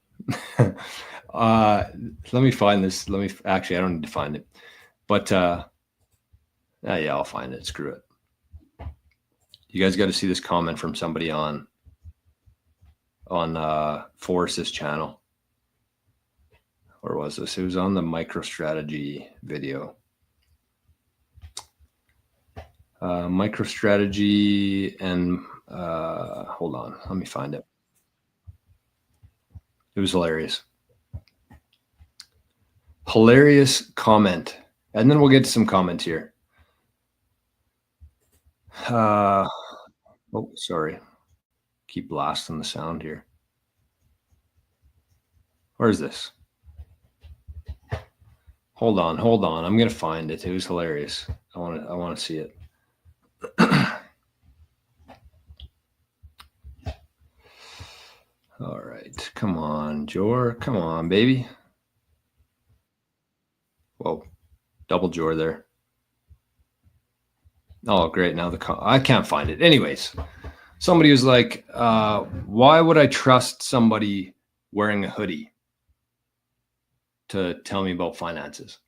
S1: Let me find this. Actually, I don't need to find it, but yeah, I'll find it. Screw it. You guys got to see this comment from somebody on Forrest's channel. Where was this? It was on the MicroStrategy video. MicroStrategy and hold on, let me find it. It was hilarious. Hilarious comment. And then we'll get to some comments here. Oh, sorry. Keep blasting the sound here. Where is this? Hold on. I'm gonna find it. It was hilarious. I want to see it. All right, come on, Jor. Come on, baby. Whoa, double Jor there. Oh, great. Now I can't find it. Anyways, somebody was like, why would I trust somebody wearing a hoodie to tell me about finances?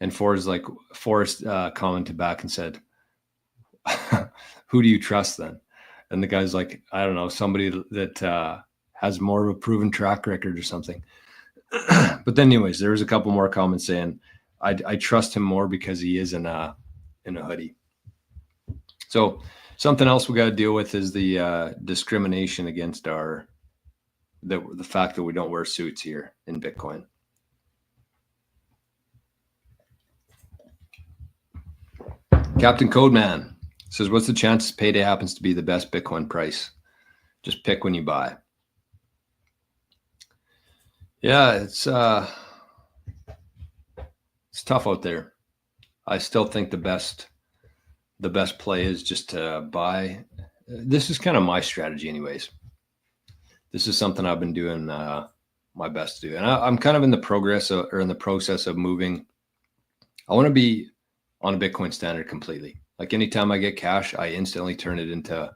S1: And Forrest commented back and said, who do you trust then? And the guy's like, I don't know, somebody that has more of a proven track record or something. But then anyways, there was a couple more comments saying, I trust him more because he is in a hoodie. So something else we got to deal with is the discrimination against the fact that we don't wear suits here in Bitcoin. Captain Codeman says, what's the chances payday happens to be the best Bitcoin price? Just pick when you buy. Yeah, it's tough out there. I still think the best play is just to buy. This is kind of my strategy anyways. This is something I've been doing my best to do. And I'm kind of in the process of moving. I want to be on a Bitcoin standard completely. Like anytime I get cash, I instantly turn it into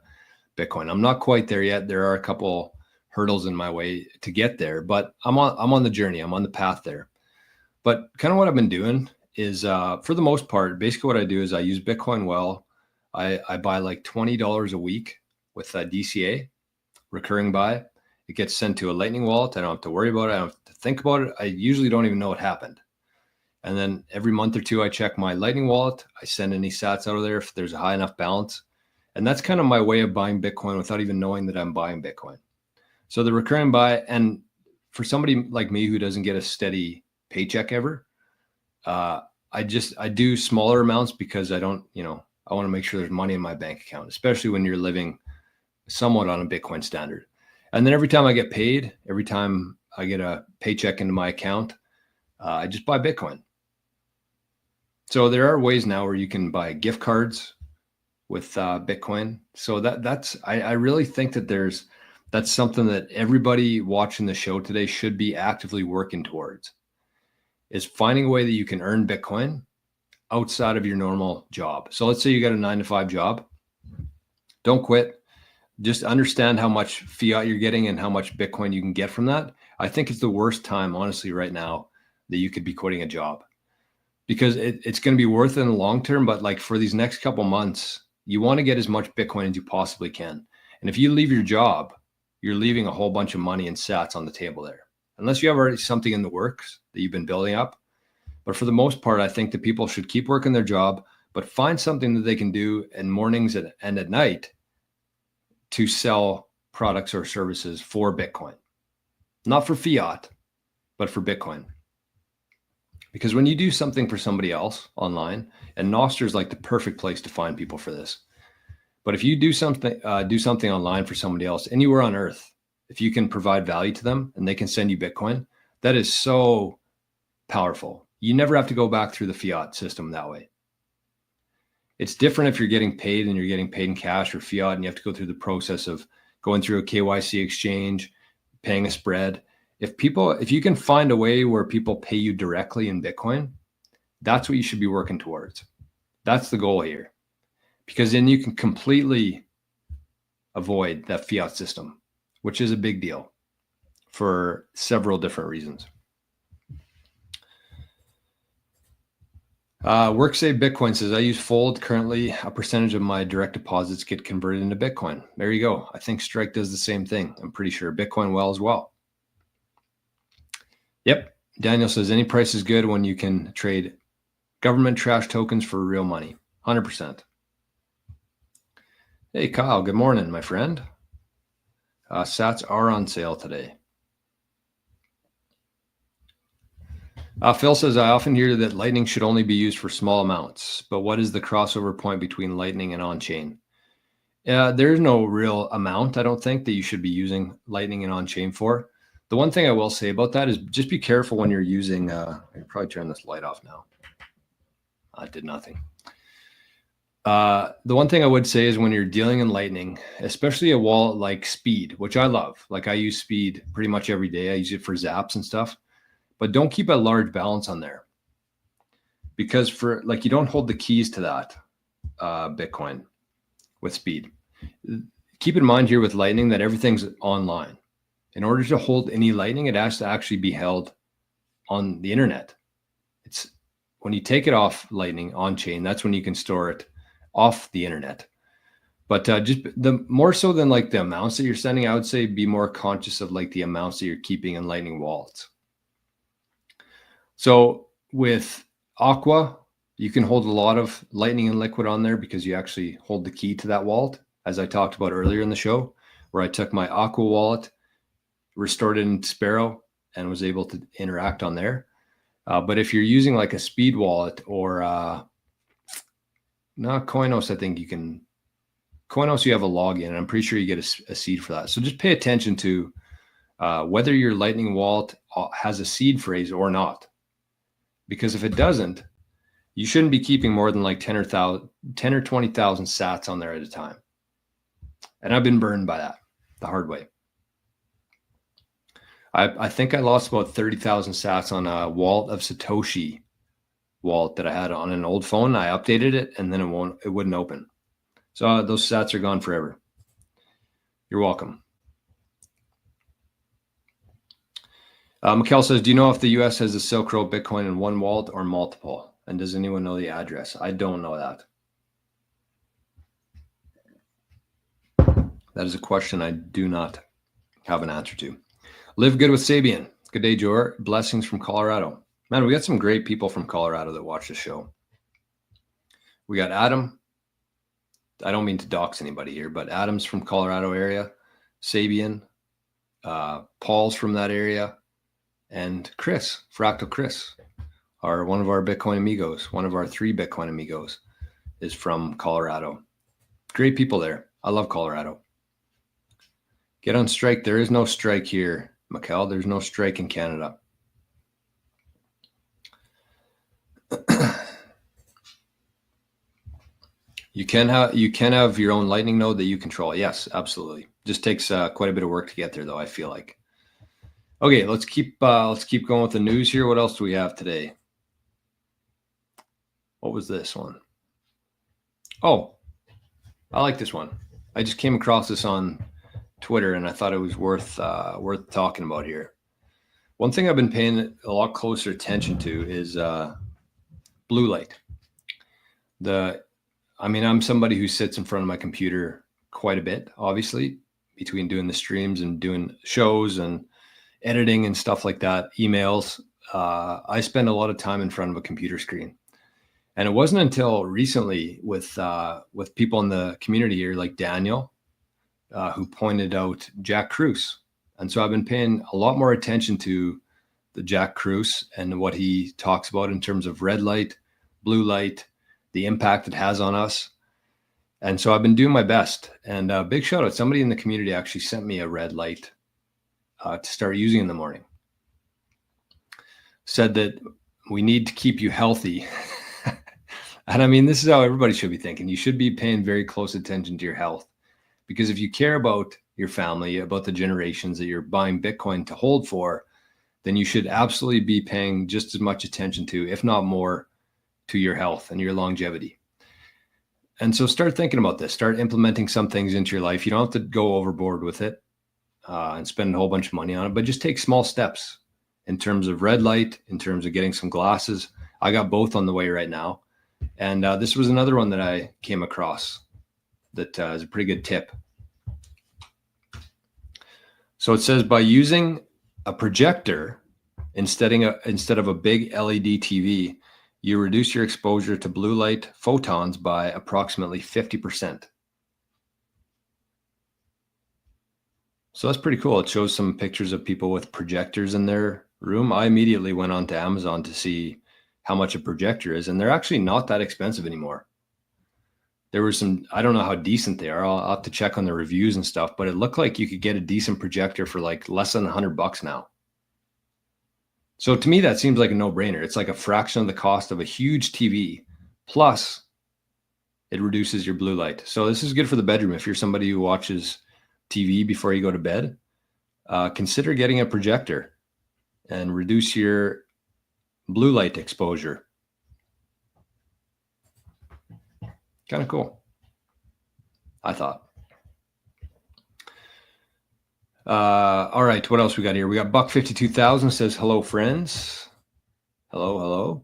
S1: Bitcoin. I'm not quite there yet. There are a couple hurdles in my way to get there, but I'm on the journey. I'm on the path there. But kind of what I've been doing is, for the most part, basically what I do is I use Bitcoin well. I buy like $20 a week with a DCA, recurring buy. It gets sent to a Lightning wallet. I don't have to worry about it. I don't have to think about it. I usually don't even know what happened. And then every month or two, I check my Lightning wallet. I send any sats out of there if there's a high enough balance. And that's kind of my way of buying Bitcoin without even knowing that I'm buying Bitcoin. So the recurring buy, and for somebody like me who doesn't get a steady paycheck ever, I do smaller amounts because I want to make sure there's money in my bank account, especially when you're living somewhat on a Bitcoin standard. And then every time I get paid, every time I get a paycheck into my account, I just buy Bitcoin. So there are ways now where you can buy gift cards with Bitcoin. So I really think that that's something that everybody watching the show today should be actively working towards, is finding a way that you can earn Bitcoin outside of your normal job. So let's say you got a 9-to-5 job. Don't quit. Just understand how much fiat you're getting and how much Bitcoin you can get from that. I think it's the worst time, honestly, right now that you could be quitting a job, because it's going to be worth it in the long term. But like for these next couple months, you want to get as much Bitcoin as you possibly can. And if you leave your job, you're leaving a whole bunch of money and sats on the table there, unless you have already something in the works that you've been building up. But for the most part, I think that people should keep working their job, but find something that they can do in mornings and at night to sell products or services for Bitcoin, not for fiat, but for Bitcoin. Because when you do something for somebody else online, and nostr is like the perfect place to find people for this. But if you do something online for somebody else anywhere on earth, if you can provide value to them and they can send you Bitcoin, that is so powerful. You never have to go back through the fiat system that way. It's different if you're getting paid and you're getting paid in cash or fiat, and you have to go through the process of going through a KYC exchange, paying a spread. if you can find a way where people pay you directly in Bitcoin, that's what you should be working towards. That's the goal here, because then you can completely avoid that fiat system, which is a big deal for several different reasons. WorkSave Bitcoin says, I use Fold currently. A percentage of my direct deposits get converted into Bitcoin. There you go. I think Strike does the same thing. I'm pretty sure Bitcoin well as well. Yep. Daniel says, any price is good when you can trade government trash tokens for real money. 100%. Hey, Kyle. Good morning, my friend. Sats are on sale today. Phil says, I often hear that Lightning should only be used for small amounts, but what is the crossover point between Lightning and Onchain? There's no real amount, I don't think, that you should be using Lightning and Onchain for. The one thing I will say about that is just be careful when you're using, I can probably turn this light off now. I did nothing. The one thing I would say is when you're dealing in Lightning, especially a wallet like Speed, which I love, like I use Speed pretty much every day. I use it for zaps and stuff. But don't keep a large balance on there, because for like you don't hold the keys to that Bitcoin with Speed. Keep in mind here with Lightning that everything's online. In order to hold any Lightning, it has to actually be held on the internet. It's when you take it off Lightning on chain, that's when you can store it off the internet. But just the more so than like the amounts that you're sending, I would say be more conscious of like the amounts that you're keeping in Lightning wallets. So with Aqua, you can hold a lot of Lightning and Liquid on there because you actually hold the key to that wallet, as I talked about earlier in the show, where I took my Aqua wallet, restored it in Sparrow, and was able to interact on there. But if you're using like a Speed wallet or not Coinos, I think you can. Coinos, you have a login, and I'm pretty sure you get a seed for that. So just pay attention to whether your Lightning wallet has a seed phrase or not. Because if it doesn't, you shouldn't be keeping more than like 10 or 20,000 sats on there at a time. And I've been burned by that the hard way. I think I lost about 30,000 sats on a wallet of Satoshi wallet that I had on an old phone. I updated it and then it wouldn't open. So those sats are gone forever. You're welcome. Mikkel says, do you know if the US has a Silk Road Bitcoin in one wallet or multiple? And does anyone know the address? I don't know that. That is a question I do not have an answer to. Live good with Sabian. Good day, Jor. Blessings from Colorado. Man, we got some great people from Colorado that watch the show. We got Adam. I don't mean to dox anybody here, but Adam's from Colorado area. Sabian. Paul's from that area. And Chris, Fractal Chris, one of our Bitcoin amigos, one of our 3 Bitcoin amigos is from Colorado. Great people there. I love Colorado. Get on strike. There is no strike here, Mikkel. There's no strike in Canada. You can have your own Lightning node that you control. Yes, absolutely. Just takes quite a bit of work to get there, though, I feel like. Okay, let's keep going with the news here. What else do we have today? What was this one? Oh, I like this one. I just came across this on Twitter, and I thought it was worth talking about here. One thing I've been paying a lot closer attention to is blue light. I'm somebody who sits in front of my computer quite a bit, obviously, between doing the streams and doing shows and editing and stuff like that, emails. I spend a lot of time in front of a computer screen. And it wasn't until recently with people in the community here, like Daniel, who pointed out Jack Kruse. And so I've been paying a lot more attention to the Jack Kruse and what he talks about in terms of red light, blue light, the impact it has on us. And so I've been doing my best. And big shout out. Somebody in the community actually sent me a red light to start using in the morning. Said that we need to keep you healthy. And I mean, this is how everybody should be thinking. You should be paying very close attention to your health, because if you care about your family, about the generations that you're buying Bitcoin to hold for, then you should absolutely be paying just as much attention to, if not more, to your health and your longevity. And so start thinking about this, start implementing some things into your life. You don't have to go overboard with it and spend a whole bunch of money on it, but just take small steps in terms of red light, in terms of getting some glasses. I got both on the way right now. And this was another one that I came across that is a pretty good tip. So it says, by using a projector instead of a big LED TV, you reduce your exposure to blue light photons by approximately 50%. So that's pretty cool. It shows some pictures of people with projectors in their room. I immediately went onto Amazon to see how much a projector is, and they're actually not that expensive anymore. There were some, I don't know how decent they are. I'll have to check on the reviews and stuff, but it looked like you could get a decent projector for like less than $100 now. So to me, that seems like a no-brainer. It's like a fraction of the cost of a huge TV, plus it reduces your blue light. So this is good for the bedroom. If you're somebody who watches TV before you go to bed, consider getting a projector and reduce your blue light exposure. Kind of cool, I thought. All right, what else we got here? We got Buck52,000 says, hello, friends. Hello.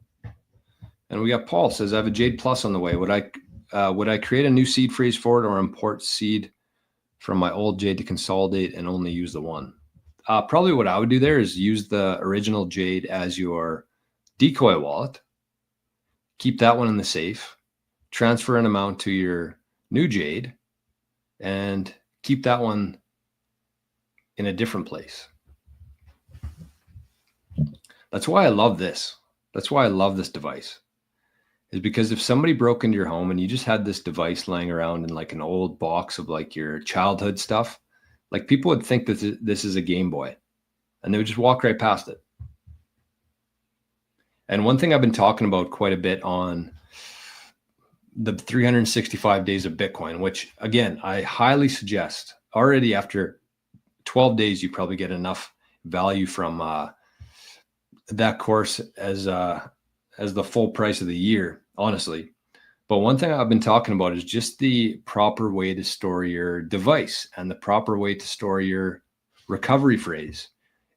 S1: And we got Paul says, I have a Jade Plus on the way. Would I create a new seed phrase for it, or import seed from my old Jade to consolidate and only use the one? Probably what I would do there is use the original Jade as your decoy wallet. Keep that one in the safe. Transfer an amount to your new Jade and keep that one in a different place. That's why I love this. That's why I love this device, is because if somebody broke into your home and you just had this device laying around in like an old box of like your childhood stuff, like people would think that this is a Game Boy and they would just walk right past it. And one thing I've been talking about quite a bit on the 365 days of Bitcoin, which again, I highly suggest. Already after 12 days, you probably get enough value from that course as the full price of the year, honestly. But one thing I've been talking about is just the proper way to store your device and the proper way to store your recovery phrase.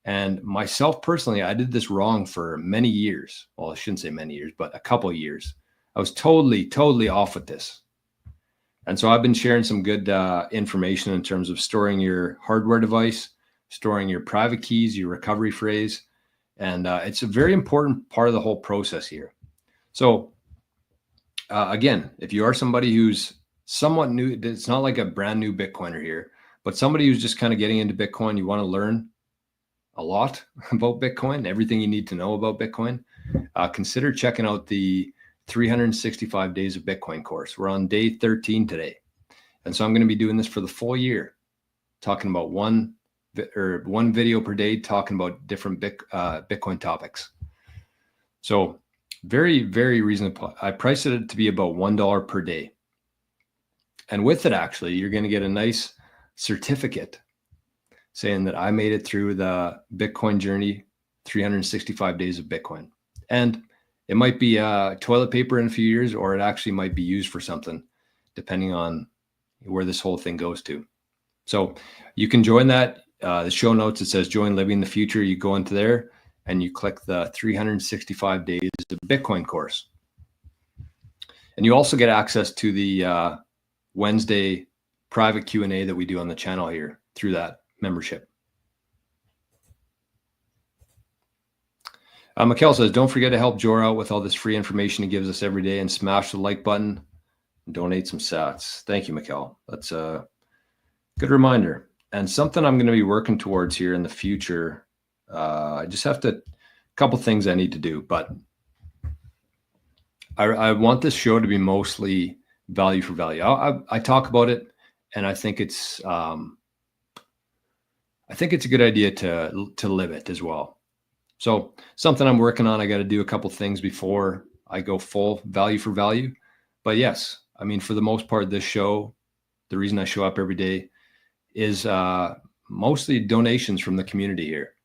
S1: And myself personally, I did this wrong for many years. Well, I shouldn't say many years, but a couple of years. I was totally off with this. And so I've been sharing some good information in terms of storing your hardware device, storing your private keys, your recovery phrase. And it's a very important part of the whole process here. So again, if you are somebody who's somewhat new, it's not like a brand new Bitcoiner here, but somebody who's just kind of getting into Bitcoin, you want to learn a lot about Bitcoin, everything you need to know about Bitcoin, consider checking out the 365 days of Bitcoin course. We're on day 13 today. And so I'm going to be doing this for the full year, talking about one video per day, talking about different Bitcoin topics. So very, very reasonable. I priced it to be about $1 per day. And with it, actually, you're going to get a nice certificate saying that I made it through the Bitcoin journey, 365 days of Bitcoin. And it might be toilet paper in a few years, or it actually might be used for something, depending on where this whole thing goes to. So you can join that. The show notes, it says join Living the Future. You go into there and you click the 365 days of Bitcoin course. And you also get access to the Wednesday private Q&A that we do on the channel here through that membership. Mikkel says, don't forget to help Jor out with all this free information he gives us every day, and smash the like button and donate some sats. Thank you, Mikkel. That's a good reminder. And something I'm going to be working towards here in the future. I just have a couple things I need to do, but I want this show to be mostly value for value. I talk about it, and I think it's a good idea to live it as well. So something I'm working on. I got to do a couple things before I go full value for value. But yes, I mean, for the most part, this show, the reason I show up every day is mostly donations from the community here.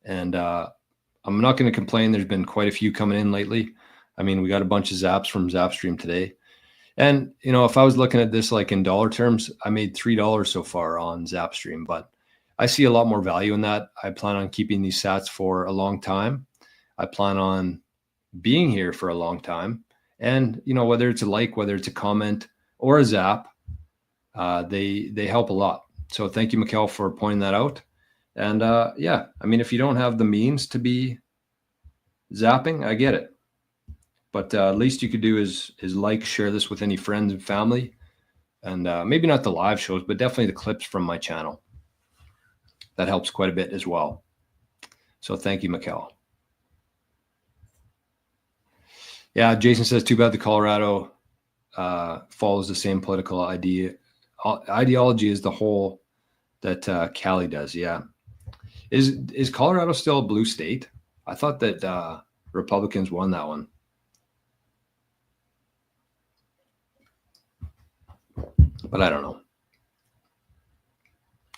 S1: And I'm not going to complain. There's been quite a few coming in lately. I mean, we got a bunch of zaps from Zapstream today. And, you know, if I was looking at this like in dollar terms, I made $3 so far on Zapstream, but I see a lot more value in that. I plan on keeping these sats for a long time. I plan on being here for a long time. And, you know, whether it's a like, whether it's a comment or a zap, they help a lot. So thank you, Mikkel, for pointing that out. And yeah, I mean, if you don't have the means to be zapping, I get it. But least you could do is like, share this with any friends and family. And maybe not the live shows, but definitely the clips from my channel. That helps quite a bit as well. So thank you, Mikkel. Yeah, Jason says, too bad the Colorado follows the same political ideology as the whole that Cali does. Yeah. Is Colorado still a blue state? I thought that Republicans won that one. But I don't know.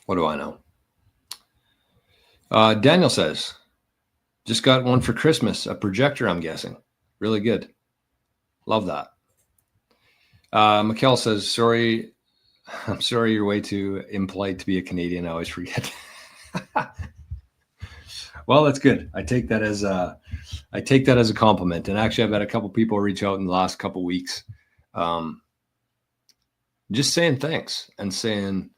S1: What do I know? Daniel says, just got one for Christmas, a projector, I'm guessing. Really good. Love that. Mikkel says, sorry, I'm sorry you're way too impolite to be a Canadian. I always forget. Well, that's good. I take that as a compliment. And actually, I've had a couple people reach out in the last couple weeks, just saying thanks and saying,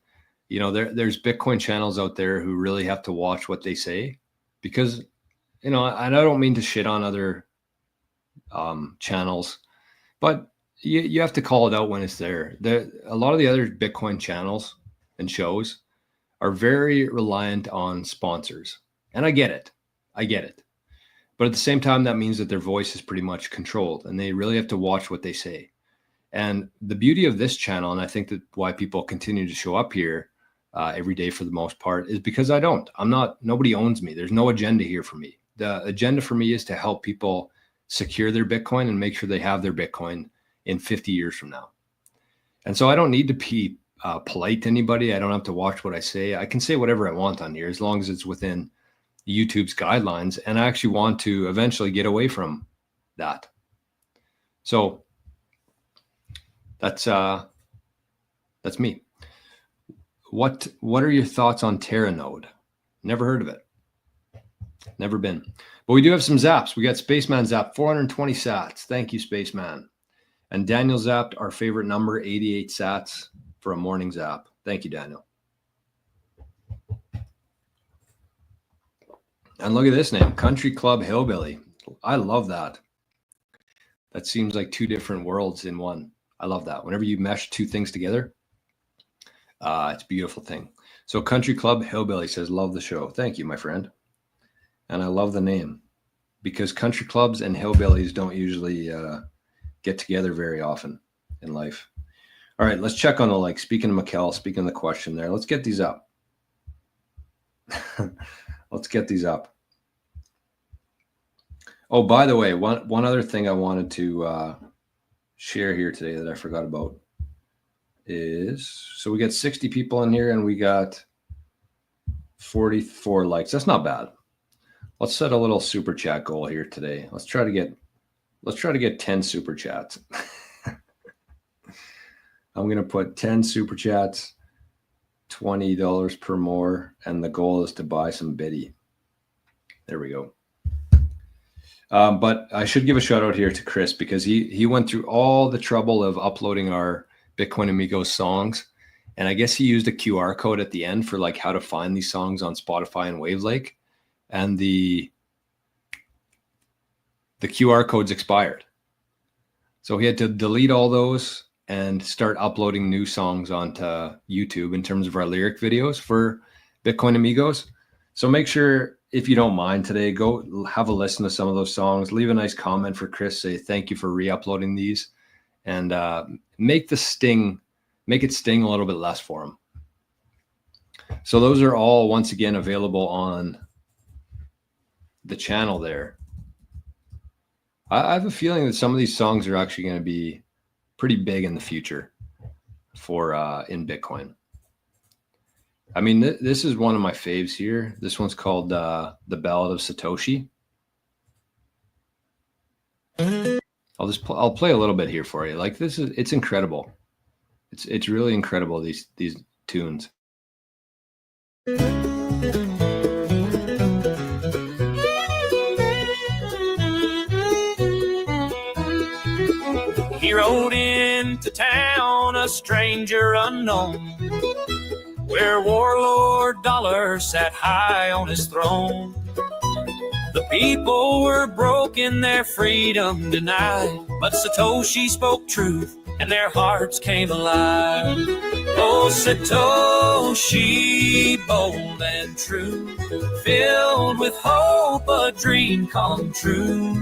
S1: you know, there's Bitcoin channels out there who really have to watch what they say, because, you know, and I don't mean to shit on other channels, but you have to call it out when it's there. A lot of the other Bitcoin channels and shows are very reliant on sponsors. And I get it. But at the same time, that means that their voice is pretty much controlled and they really have to watch what they say. And the beauty of this channel, and I think that why people continue to show up here every day for the most part, is because nobody owns me. There's no agenda here for me. The agenda for me is to help people secure their Bitcoin and make sure they have their Bitcoin in 50 years from now. And so I don't need to be polite to anybody. I don't have to watch what I say. I can say whatever I want on here as long as it's within YouTube's guidelines. And I actually want to eventually get away from that. So that's me. What are your thoughts on Terranode? Never heard of it. Never been. But we do have some zaps. We got Spaceman zapped 420 sats. Thank you, Spaceman. And Daniel zapped our favorite number, 88 sats for a morning zap. Thank you, Daniel. And look at this name, Country Club Hillbilly. I love that. That seems like two different worlds in one. I love that. Whenever you mesh two things together, it's a beautiful thing. So Country Club Hillbilly says, love the show. Thank you, my friend. And I love the name because country clubs and hillbillies don't usually get together very often in life. All right, let's check on the like. Speaking of Mikkel, speaking of the question there, let's get these up. Let's get these up. Oh, by the way, one other thing I wanted to share here today that I forgot about is, so we got 60 people in here and we got 44 likes. That's not bad. Let's set a little super chat goal here today. Let's try to get 10 super chats. I'm going to put 10 super chats, $20 per more, and the goal is to buy some Biddy. There we go. But I should give a shout out here to Chris because he went through all the trouble of uploading our Bitcoin Amigos songs. And I guess he used a QR code at the end for like how to find these songs on Spotify and Wavelake. And the QR codes expired. So he had to delete all those and start uploading new songs onto YouTube in terms of our lyric videos for Bitcoin Amigos. So make sure, if you don't mind today, go have a listen to some of those songs. Leave a nice comment for Chris. Say thank you for re-uploading these, and make it sting a little bit less for him. So those are all once again available on the channel there. I have a feeling that some of these songs are actually going to be pretty big in the future for in Bitcoin. I mean, this is one of my faves here. This one's called The Ballad of Satoshi. I'll play a little bit here for you. Like it's incredible. It's really incredible, these tunes.
S3: He rode into town, a stranger unknown, where warlord Dollar sat high on his throne. The people were broken, their freedom denied, but Satoshi spoke truth and their hearts came alive. Oh, Satoshi, bold and true, filled with hope, a dream come true.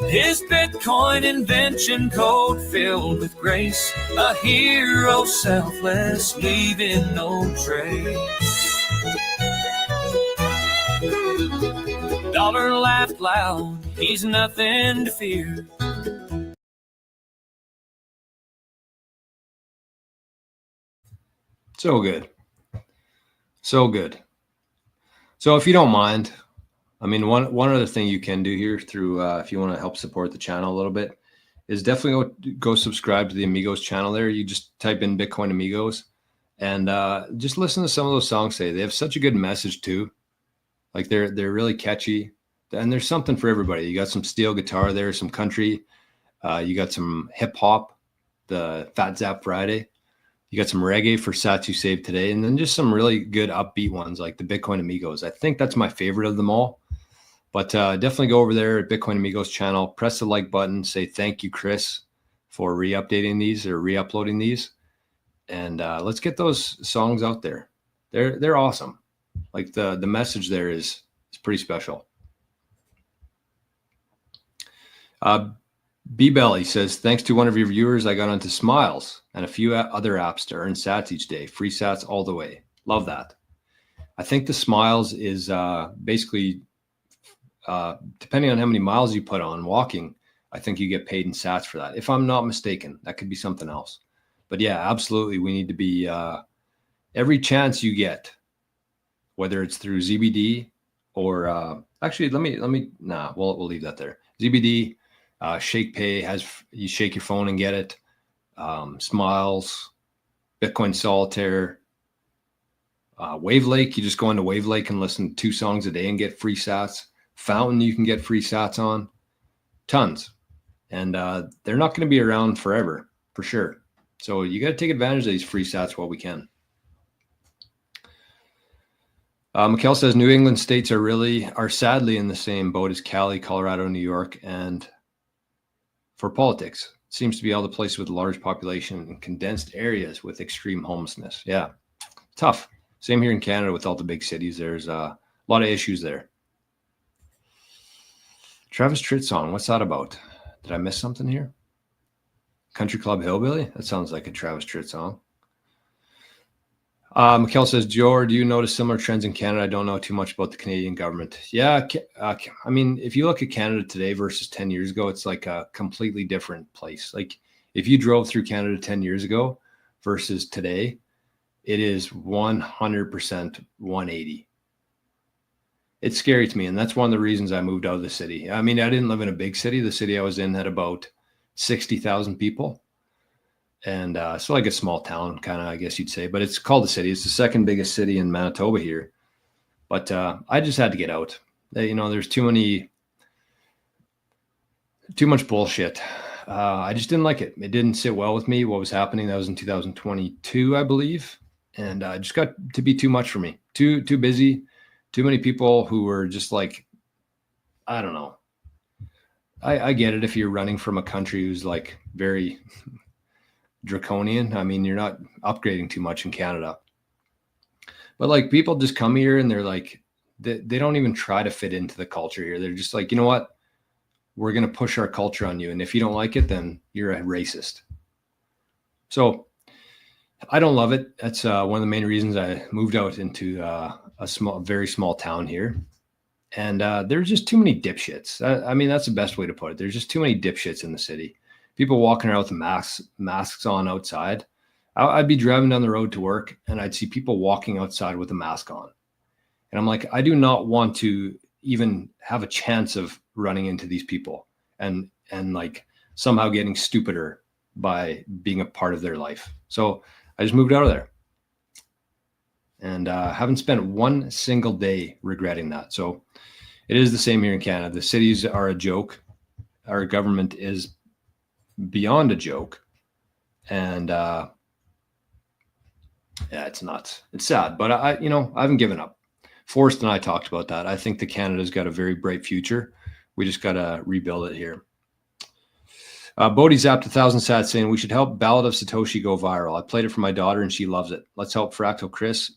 S3: His Bitcoin invention code filled with grace, a hero selfless, leaving no trace. Dollar laughed loud, he's nothing to fear.
S1: So good. So good. So if you don't mind, I mean, one other thing you can do here through, if you want to help support the channel a little bit, is definitely go subscribe to the Amigos channel there. You just type in Bitcoin Amigos and just listen to some of those songs. They have such a good message too. Like they're really catchy, and there's something for everybody. You got some steel guitar there, some country, you got some hip hop, the Fat Zap Friday. You got some reggae for Sats You Saved Today, and then just some really good upbeat ones like the Bitcoin Amigos. I think that's my favorite of them all. But definitely go over there at Bitcoin Amigos channel, press the like button, say thank you, Chris, for re-updating these or re-uploading these. And let's get those songs out there. They're awesome. Like the message there is pretty special. B-Belly says, thanks to one of your viewers, I got onto Smiles and a few other apps to earn sats each day. Free sats all the way. Love that. I think the Smiles is basically, depending on how many miles you put on walking, I think you get paid in sats for that. If I'm not mistaken, that could be something else. But yeah, absolutely. We need to be, every chance you get, whether it's through ZBD or actually, we'll leave that there. ZBD, Shake Pay you shake your phone and get it. Smiles, Bitcoin Solitaire, Wave Lake, you just go into Wave Lake and listen to 2 songs a day and get free sats. Fountain, you can get free sats on. Tons. And they're not going to be around forever, for sure. So you got to take advantage of these free sats while we can. Mikkel says New England states are sadly in the same boat as Cali, Colorado, New York, and for politics. It seems to be all the places with a large population and condensed areas with extreme homelessness. Yeah, tough. Same here in Canada with all the big cities. There's a lot of issues there. Travis Tritt song, what's that about? Did I miss something here? Country Club Hillbilly? That sounds like a Travis Tritt song. Mikkel says, Joe, do you notice similar trends in Canada? I don't know too much about the Canadian government. Yeah, I mean, if you look at Canada today versus 10 years ago, it's like a completely different place. Like if you drove through Canada 10 years ago versus today, it is 100% 180. It's scary to me, and that's one of the reasons I moved out of the city. I mean, I didn't live in a big city. The city I was in had about 60,000 people. And so like a small town, kind of, I guess you'd say, but it's called a city. It's the second biggest city in Manitoba here. But I just had to get out. There's too much bullshit. I just didn't like it. It didn't sit well with me. What was happening? That was in 2022, I believe. And it just got to be too much for me. Too busy. Too many people who were just like, I don't know. I get it if you're running from a country who's like very draconian. I mean, you're not upgrading too much in Canada, but like people just come here and they're like, they don't even try to fit into the culture here. They're just like, you know what? We're going to push our culture on you. And if you don't like it, then you're a racist. So I don't love it. That's one of the main reasons I moved out into a very small town here. And there's just too many dipshits. I mean, that's the best way to put it. There's just too many dipshits in the city. People walking around with masks on outside. I'd be driving down the road to work and I'd see people walking outside with a mask on. And I'm like, I do not want to even have a chance of running into these people and like somehow getting stupider by being a part of their life. So I just moved out of there and haven't spent one single day regretting that. So it is the same here in Canada. The cities are a joke. Our government is beyond a joke. And yeah, it's nuts. It's sad, but I haven't given up. Forrest and I talked about that. I think that Canada's got a very bright future. We just got to rebuild it here. Bodhi zapped 1,000 sats saying we should help Ballad of Satoshi go viral. I played it for my daughter and she loves it. Let's help Fractal Chris.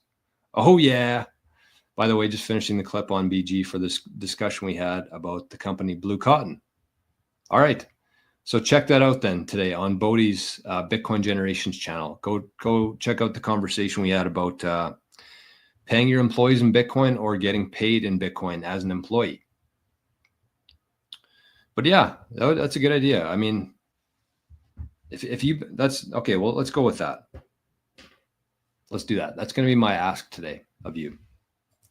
S1: Oh yeah. By the way, just finishing the clip on BG for this discussion we had about the company Blue Cotton. All right. So check that out then today on Bodhi's Bitcoin Generations channel. Go check out the conversation we had about paying your employees in Bitcoin or getting paid in Bitcoin as an employee. But yeah, that's a good idea. I mean, if you, that's okay. Well, let's go with that. Let's do that. That's going to be my ask today of you.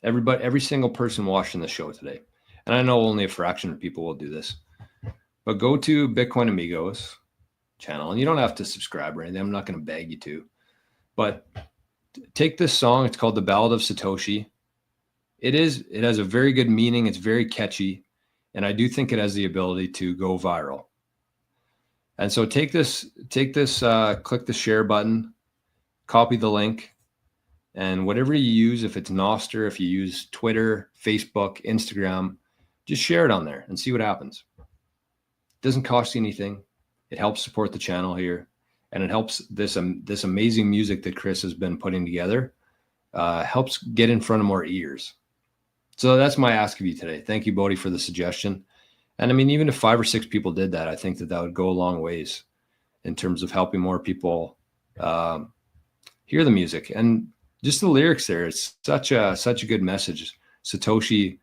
S1: Every single person watching the show today. And I know only a fraction of people will do this, but go to Bitcoin Amigos channel and you don't have to subscribe or anything. I'm not going to beg you to, but take this song. It's called The Ballad of Satoshi. It has a very good meaning. It's very catchy. And I do think it has the ability to go viral. And so take this, click the share button, copy the link, and whatever you use, if it's Nostr, if you use Twitter, Facebook, Instagram, just share it on there and see what happens. It doesn't cost you anything. It helps support the channel here. And it helps this amazing music that Chris has been putting together, helps get in front of more ears. So that's my ask of you today. Thank you, Bodhi, for the suggestion. And I mean, even if 5 or 6 people did that, I think that would go a long ways in terms of helping more people hear the music and just the lyrics there. It's such a good message. Satoshi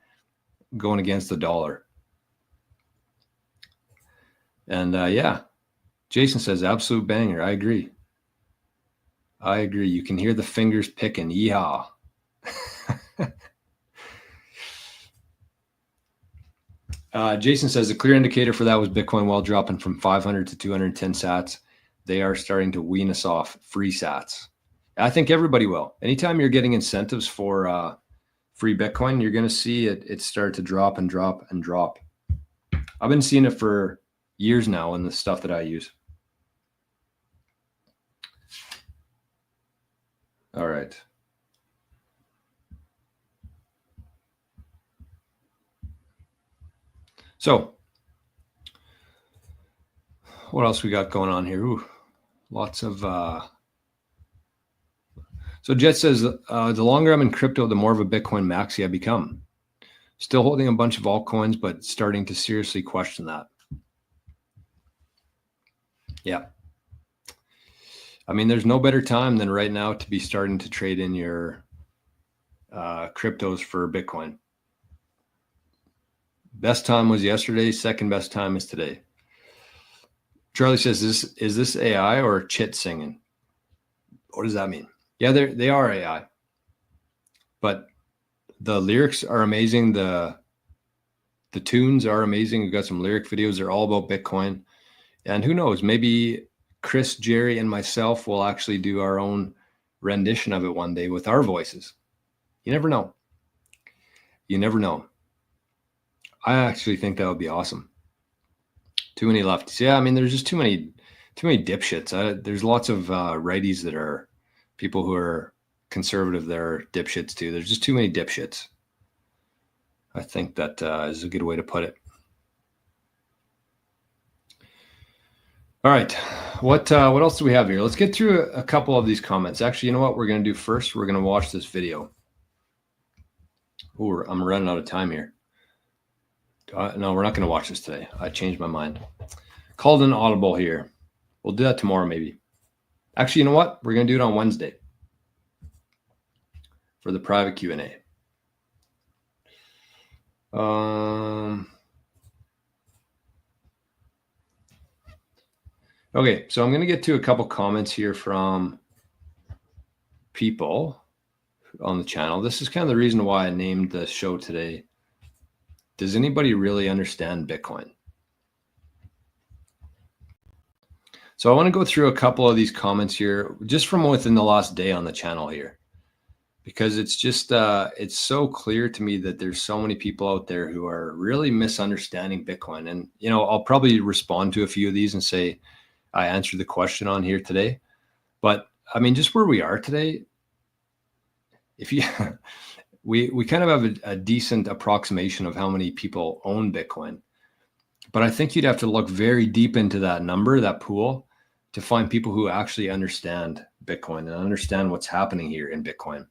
S1: going against the dollar. And yeah, Jason says, absolute banger. I agree. You can hear the fingers picking. Yeehaw. Jason says the clear indicator for that was Bitcoin while dropping from 500 to 210 sats. They are starting to wean us off free sats. I think everybody will. Anytime you're getting incentives for free Bitcoin, you're going to see it start to drop and drop and drop. I've been seeing it for years now in the stuff that I use. All right. So what else we got going on here? Ooh, lots of, so Jet says, the longer I'm in crypto, the more of a Bitcoin maxi I become. Still holding a bunch of altcoins, but starting to seriously question that. Yeah. I mean, there's no better time than right now to be starting to trade in your cryptos for Bitcoin. Best time was yesterday. Second best time is today. Charlie says, is this AI or chit singing? What does that mean? Yeah, they are AI. But the lyrics are amazing. The tunes are amazing. We've got some lyric videos. They're all about Bitcoin. And who knows, maybe Chris, Jerry, and myself will actually do our own rendition of it one day with our voices. You never know. You never know. I actually think that would be awesome. Too many lefties. Yeah, I mean, there's just too many dipshits. There's lots of righties that are people who are conservative that are dipshits too. There's just too many dipshits. I think that is a good way to put it. All right, what else do we have here? Let's get through a couple of these comments. Actually, you know what we're going to do first? We're going to watch this video. Oh, I'm running out of time here. No, we're not going to watch this today. I changed my mind. Called an audible here. We'll do that tomorrow, maybe. Actually, you know what? We're going to do it on Wednesday for the private Q&A. Okay, so I'm going to get to a couple comments here from people on the channel. This is kind of the reason why I named the show today. Does anybody really understand Bitcoin? So I want to go through a couple of these comments here, just from within the last day on the channel here, because it's just, it's so clear to me that there's so many people out there who are really misunderstanding Bitcoin. And, you know, I'll probably respond to a few of these and say, I answered the question on here today. But I mean, just where we are today, if you, we kind of have a decent approximation of how many people own Bitcoin. But I think you'd have to look very deep into that number, that pool, to find people who actually understand Bitcoin and understand what's happening here in Bitcoin.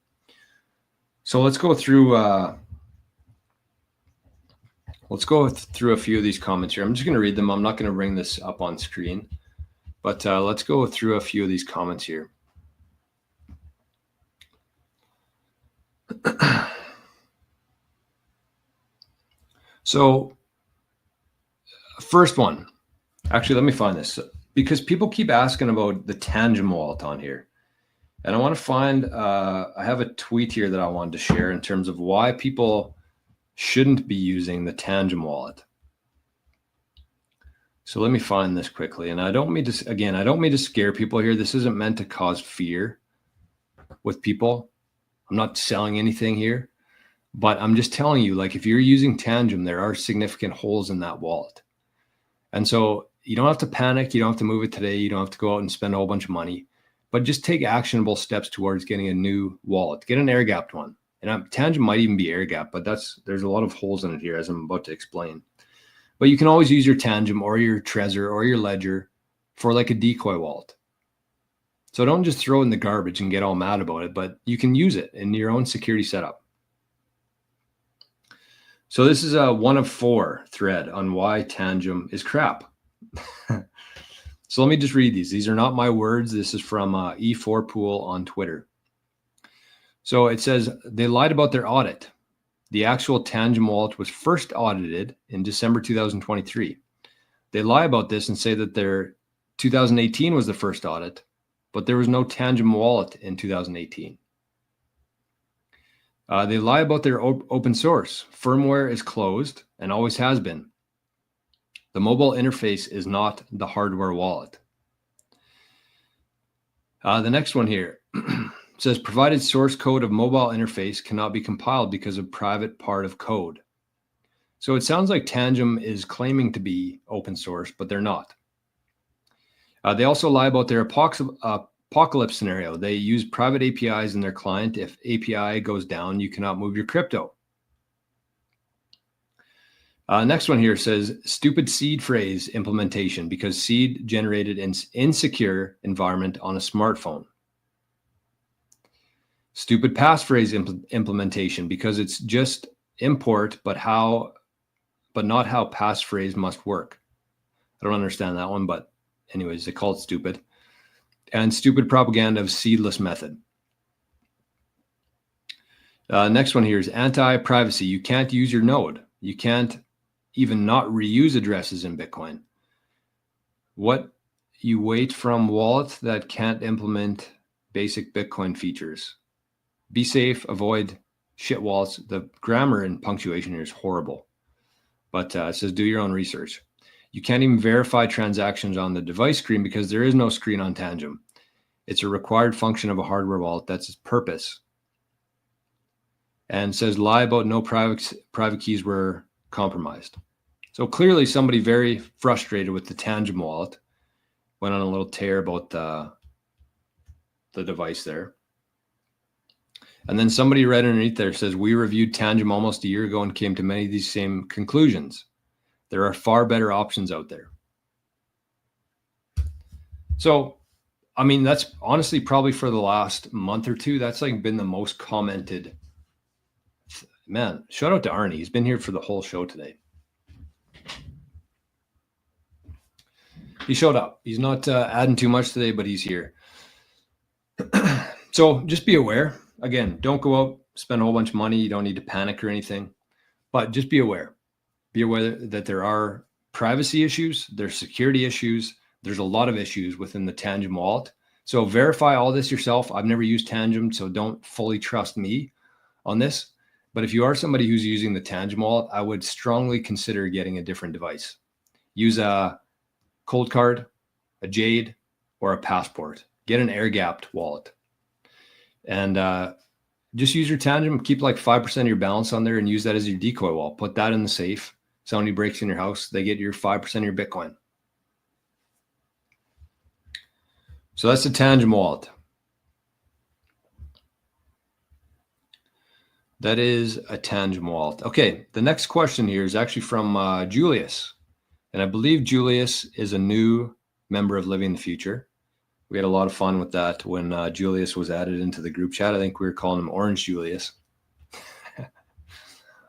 S1: So let's go through a few of these comments here. I'm just going to read them. I'm not going to bring this up on screen, but let's go through a few of these comments here. So first one, actually, let me find this, because people keep asking about the Tangem wallet on here. And I want to find, I have a tweet here that I wanted to share in terms of why people shouldn't be using the Tangem wallet. So let me find this quickly. And I don't mean to, again, I don't mean to scare people here. This isn't meant to cause fear with people. I'm not selling anything here, but I'm just telling you, like, if you're using Tangem, there are significant holes in that wallet. And so you don't have to panic. You don't have to move it today. You don't have to go out and spend a whole bunch of money, but just take actionable steps towards getting a new wallet. Get an air-gapped one. And Tangem might even be air-gapped, but there's a lot of holes in it here, as I'm about to explain. But you can always use your Tangem or your Trezor or your Ledger for like a decoy wallet. So don't just throw it in the garbage and get all mad about it, but you can use it in your own security setup. So this is a 1 of 4 thread on why Tangem is crap. So let me just read these. These are not my words. This is from E4 Pool on Twitter. So it says, they lied about their audit. The actual Tangem wallet was first audited in December 2023. They lie about this and say that their 2018 was the first audit, but there was no Tangem wallet in 2018. They lie about their open source. Firmware is closed and always has been. The mobile interface is not the hardware wallet. The next one here says, provided source code of mobile interface cannot be compiled because of private part of code. So it sounds like Tangem is claiming to be open source, but they're not. They also lie about their apocalypse scenario. They use private APIs in their client. If API goes down, you cannot move your crypto. Next one here says, stupid seed phrase implementation because seed generated in insecure environment on a smartphone. Stupid passphrase implementation because it's just import, but not how passphrase must work. I don't understand that one, but anyways, they call it stupid. And stupid propaganda of seedless method. Next one here is anti-privacy. You can't use your node. You can't even not reuse addresses in Bitcoin. What you wait from wallets that can't implement basic Bitcoin features. Be safe, avoid shit wallets. The grammar and punctuation here is horrible, but it says do your own research. You can't even verify transactions on the device screen because there is no screen on Tangem. It's a required function of a hardware wallet. That's its purpose. And says lie about no private keys were compromised. So clearly somebody very frustrated with the Tangem wallet went on a little tear about the device there. And then somebody read underneath there says, we reviewed Tangem almost a year ago and came to many of these same conclusions. There are far better options out there. So, I mean, that's honestly probably for the last month or two, that's like been the most commented. Man, shout out to Arnie. He's been here for the whole show today. He showed up. He's not adding too much today, but he's here. So just be aware. Again, don't go out, spend a whole bunch of money. You don't need to panic or anything, but just be aware. Be aware that there are privacy issues. There's security issues. There's a lot of issues within the Tangem wallet. So verify all this yourself. I've never used Tangem, so don't fully trust me on this. But if you are somebody who's using the Tangem wallet, I would strongly consider getting a different device. Use a Cold Card, a Jade, or a Passport. Get an air-gapped wallet. And just use your Tangem. Keep like 5% of your balance on there and use that as your decoy wallet. Put that in the safe. Somebody breaks in your house, they get your 5% of your Bitcoin. So that's the Tangem wallet. That is a Tangem wallet. Okay, the next question here is actually from Julius. And I believe Julius is a new member of Living the Future. We had a lot of fun with that when Julius was added into the group chat. I think we were calling him Orange Julius.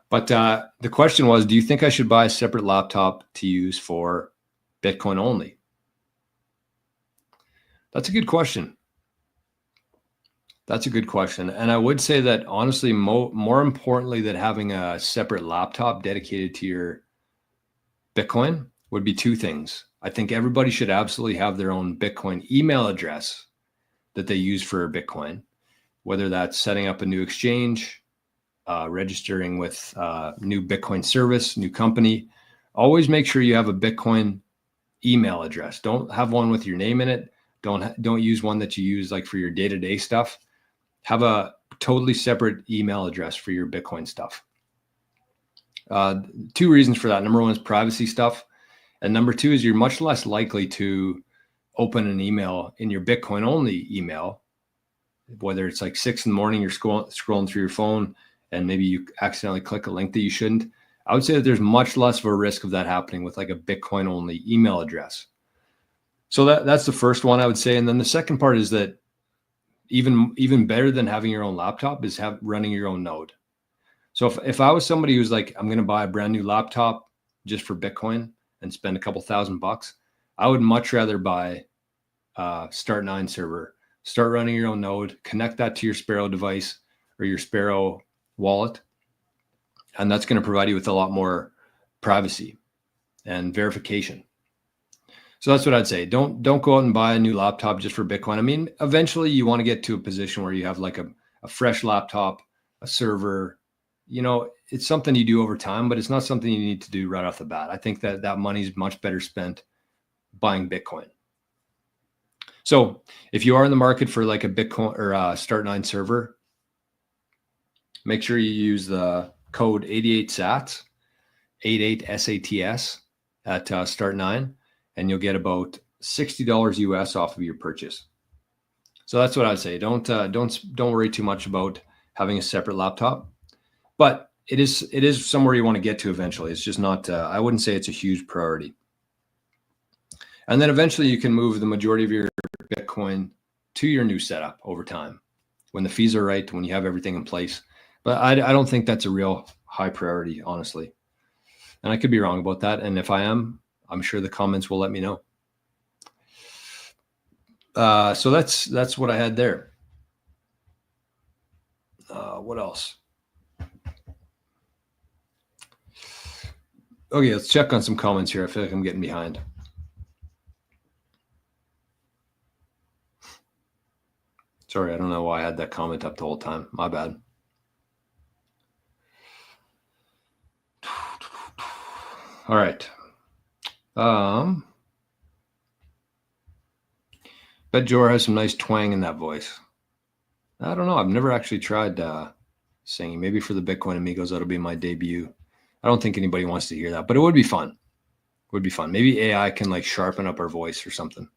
S1: But the question was, do you think I should buy a separate laptop to use for Bitcoin only? That's a good question. That's a good question. And I would say that honestly, more importantly than having a separate laptop dedicated to your Bitcoin would be two things. I think everybody should absolutely have their own Bitcoin email address that they use for Bitcoin, whether that's setting up a new exchange, registering with new Bitcoin service, new company. Always make sure you have a Bitcoin email address. Don't have one with your name in it. Don't use one that you use like for your day-to-day stuff. Have a totally separate email address for your Bitcoin stuff. Two reasons for that. Number one is privacy stuff. And number two is you're much less likely to open an email in your Bitcoin only email, whether it's like 6 a.m, you're scrolling through your phone and maybe you accidentally click a link that you shouldn't. I would say that there's much less of a risk of that happening with like a Bitcoin only email address. So that's the first one I would say. And then the second part is that even better than having your own laptop is running your own node. So if I was somebody who's like, I'm going to buy a brand new laptop just for Bitcoin and spend a couple $1,000, I would much rather buy Start9 server, start running your own node, connect that to your Sparrow device or your Sparrow wallet. And that's going to provide you with a lot more privacy and verification. So that's what I'd say. Don't go out and buy a new laptop just for Bitcoin. I mean, eventually you want to get to a position where you have like a fresh laptop, a server. You know, it's something you do over time, but it's not something you need to do right off the bat. I think that money is much better spent buying Bitcoin. So if you are in the market for like a Bitcoin or a Start9 server, make sure you use the code 88SATS, 88SATS at Start9. And you'll get about $60 US off of your purchase. So that's what I'd say. Don't worry too much about having a separate laptop, but it is somewhere you want to get to eventually. It's just not. I wouldn't say it's a huge priority. And then eventually you can move the majority of your Bitcoin to your new setup over time, when the fees are right, when you have everything in place. But I don't think that's a real high priority, honestly. And I could be wrong about that. And if I am, I'm sure the comments will let me know. So that's what I had there. What else? Okay, let's check on some comments here. I feel like I'm getting behind. Sorry, I don't know why I had that comment up the whole time. My bad. All right. Bet Jor has some nice twang in that voice. I don't know. I've never actually tried singing. Maybe for the Bitcoin Amigos, that'll be my debut. I don't think anybody wants to hear that, but it would be fun. It would be fun. Maybe AI can like sharpen up our voice or something.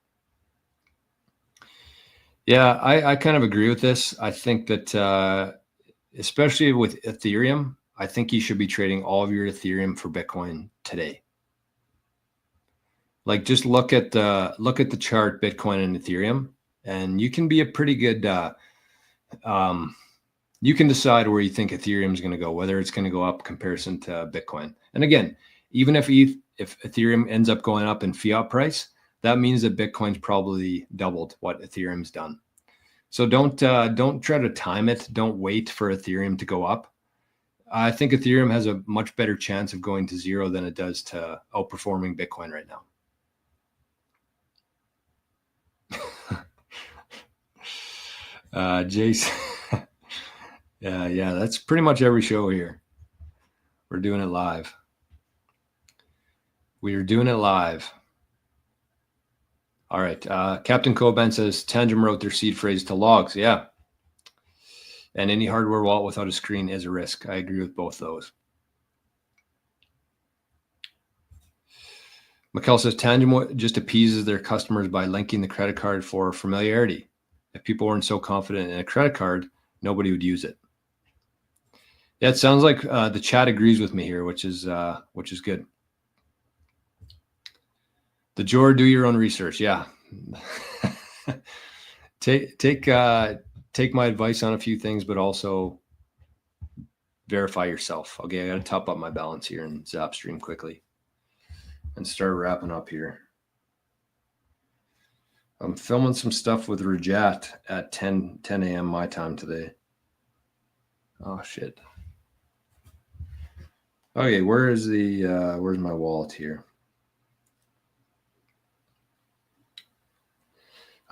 S1: Yeah, I kind of agree with this. I think that especially with Ethereum, I think you should be trading all of your Ethereum for Bitcoin today. Like just look at the chart, Bitcoin and Ethereum, and you can be a pretty good, you can decide where you think Ethereum is going to go, whether it's going to go up comparison to Bitcoin. And again, even if Ethereum ends up going up in fiat price, that means that Bitcoin's probably doubled what Ethereum's done. So don't try to time it. Don't wait for Ethereum to go up. I think Ethereum has a much better chance of going to zero than it does to outperforming Bitcoin right now. Jason. Yeah, that's pretty much every show here. We're doing it live. We are doing it live. All right. Captain Coben says Tangent wrote their seed phrase to logs. Yeah. And any hardware wallet without a screen is a risk. I agree with both those. Mikkel says Tangent just appeases their customers by linking the credit card for familiarity. If people weren't so confident in a credit card, nobody would use it. Yeah, it sounds like the chat agrees with me here, which is good. The Jor, do your own research. Yeah. Take my advice on a few things, but also verify yourself. Okay, I got to top up my balance here in Zapstream quickly and start wrapping up here. I'm filming some stuff with Rajat at 10 a.m. my time today. Oh shit. Okay, where's my wallet here?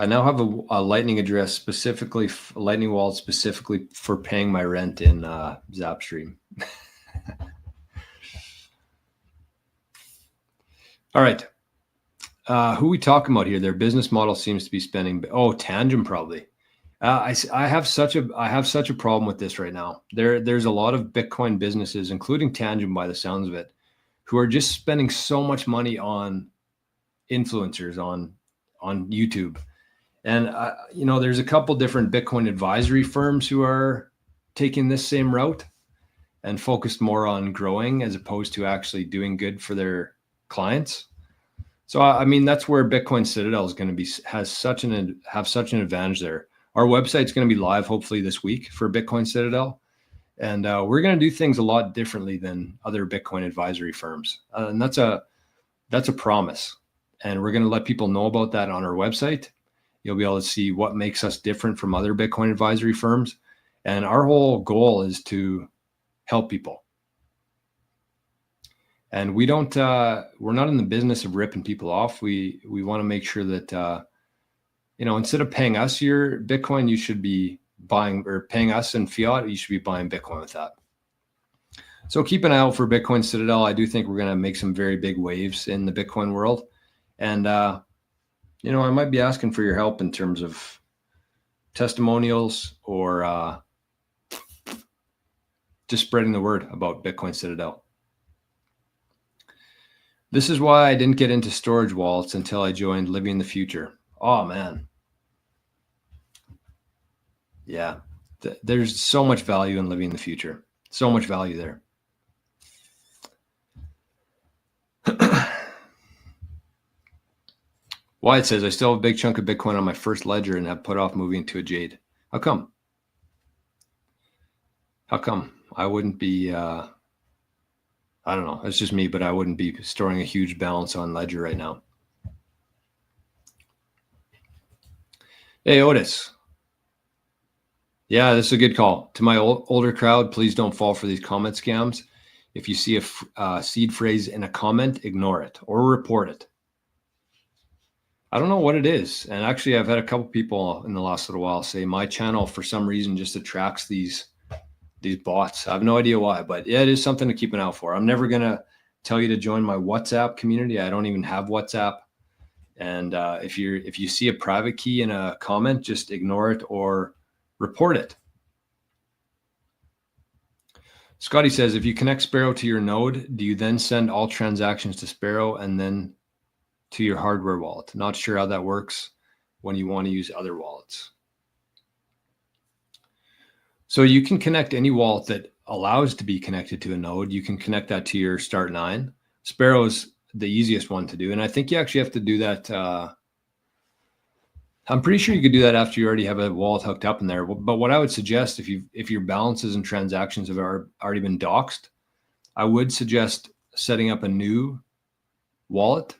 S1: I now have a Lightning address specifically, Lightning wallet specifically for paying my rent in Zapstream. All right. Who we talking about here? Their business model seems to be spending. Oh, Tangent probably. I have such a problem with this right now. There's a lot of Bitcoin businesses, including Tangent by the sounds of it, who are just spending so much money on influencers on YouTube. And, there's a couple different Bitcoin advisory firms who are taking this same route and focused more on growing as opposed to actually doing good for their clients. So, I mean, that's where Bitcoin Citadel is going to have such an advantage there. Our website's going to be live hopefully this week for Bitcoin Citadel. And we're going to do things a lot differently than other Bitcoin advisory firms. And that's a promise. And we're going to let people know about that on our website. You'll be able to see what makes us different from other Bitcoin advisory firms. And our whole goal is to help people. And we're not in the business of ripping people off. We want to make sure that, instead of paying us your Bitcoin, you should be buying, or paying us in fiat, you should be buying Bitcoin with that. So keep an eye out for Bitcoin Citadel. I do think we're going to make some very big waves in the Bitcoin world. And, I might be asking for your help in terms of testimonials or just spreading the word about Bitcoin Citadel. This is why I didn't get into storage wallets until I joined Living in the Future. Oh, man. Yeah, there's so much value in living in the future. So much value there. Wyatt says, I still have a big chunk of Bitcoin on my first ledger and have put off moving to a Jade. How come? I wouldn't be, I don't know. It's just me, but I wouldn't be storing a huge balance on ledger right now. Hey, Otis. Yeah, this is a good call. To my older crowd, please don't fall for these comment scams. If you see a seed phrase in a comment, ignore it or report it. I don't know what it is. And actually, I've had a couple people in the last little while say my channel, for some reason, just attracts these bots. I have no idea why, but yeah, it is something to keep an eye out for. I'm never going to tell you to join my WhatsApp community. I don't even have WhatsApp. And if you see a private key in a comment, just ignore it or report it. Scotty says, if you connect Sparrow to your node, do you then send all transactions to Sparrow and then to your hardware wallet? Not sure how that works when you want to use other wallets. So you can connect any wallet that allows to be connected to a node. You can connect that to your Start9. Sparrow is the easiest one to do. And I think you actually have to do that. I'm pretty sure you could do that after you already have a wallet hooked up in there. But what I would suggest, if your balances and transactions have already been doxed, I would suggest setting up a new wallet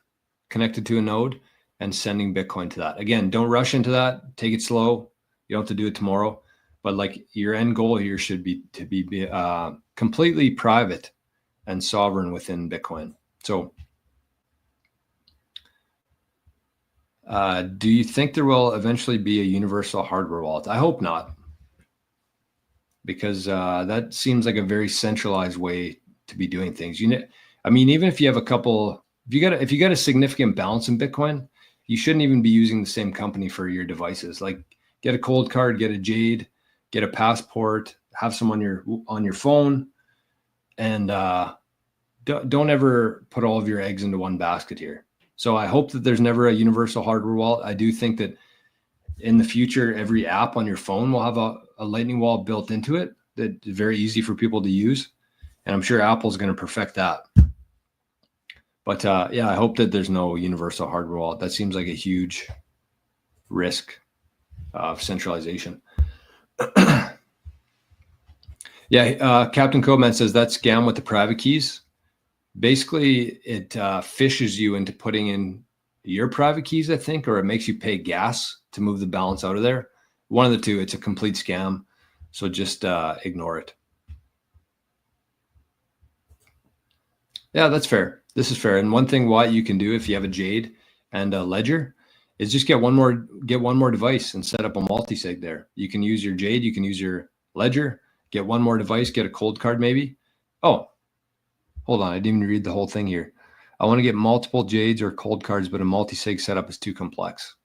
S1: connected to a node and sending Bitcoin to that. Again, don't rush into that. Take it slow. You don't have to do it tomorrow. But like your end goal here should be to be completely private and sovereign within Bitcoin. So Do you think there will eventually be a universal hardware wallet? I hope not, because that seems like a very centralized way to be doing things. I mean, even if you have if you got a significant balance in Bitcoin, you shouldn't even be using the same company for your devices. Like, get a cold card, get a Jade, get a passport, have some on your phone, and don't ever put all of your eggs into one basket here. So I hope that there's never a universal hardware wallet. I do think that in the future, every app on your phone will have a Lightning wallet built into it that is very easy for people to use. And I'm sure Apple's going to perfect that. But yeah, I hope that there's no universal hardware wallet. That seems like a huge risk of centralization. Yeah, Captain Codeman says that scam with the private keys. Basically, it fishes you into putting in your private keys, I think, or it makes you pay gas to move the balance out of there. One of the two. It's a complete scam. So just ignore it. Yeah, that's fair. This is fair. And one thing what you can do if you have a Jade and a Ledger is just get one more device and set up a multi-sig there. You can use your Jade, you can use your Ledger, get one more device, get a cold card maybe. Oh, hold on. I didn't even read the whole thing here. I want to get multiple Jades or cold cards, but a multi-sig setup is too complex.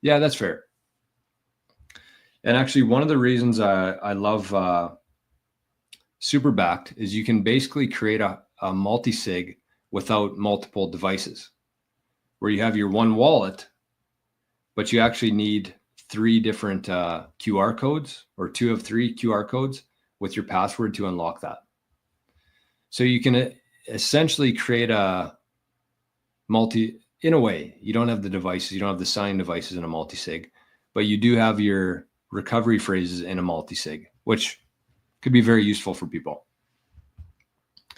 S1: Yeah, that's fair. And actually, one of the reasons I love SuperBacked is you can basically create a multi-sig without multiple devices, where you have your one wallet, but you actually need 3 different QR codes or 2 of 3 QR codes with your password to unlock that. So you can essentially create a in a way, you don't have the devices, you don't have the signing devices in a multi-sig, but you do have your recovery phrases in a multi-sig, which could be very useful for people.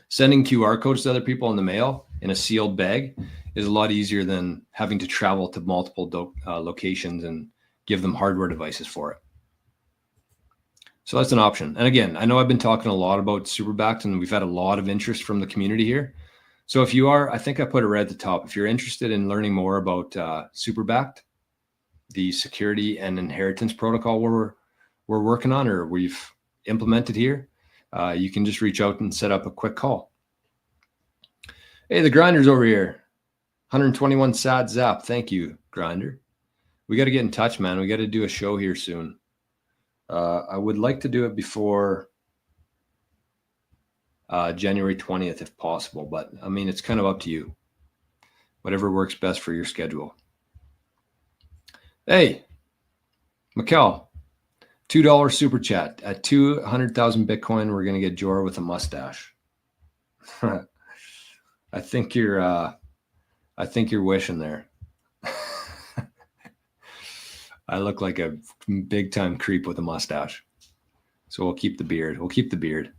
S1: Sending QR codes to other people in the mail in a sealed bag is a lot easier than having to travel to multiple locations and give them hardware devices for it. So that's an option. And again, I know I've been talking a lot about SuperBacked and we've had a lot of interest from the community here. So if you are, I think I put it right at the top. If you're interested in learning more about SuperBacked, the security and inheritance protocol we're working on or we've implemented here, you can just reach out and set up a quick call. Hey, the Grinder's over here. 121 sad zap. Thank you, Grinder. We got to get in touch, man. We got to do a show here soon. I would like to do it before January 20th if possible, but I mean, it's kind of up to you. Whatever works best for your schedule. Hey, Mikkel, $2 super chat. At 200,000 Bitcoin, we're going to get Jor with a mustache. I think you're wishing there. I look like a big time creep with a mustache. So we'll keep the beard. We'll keep the beard.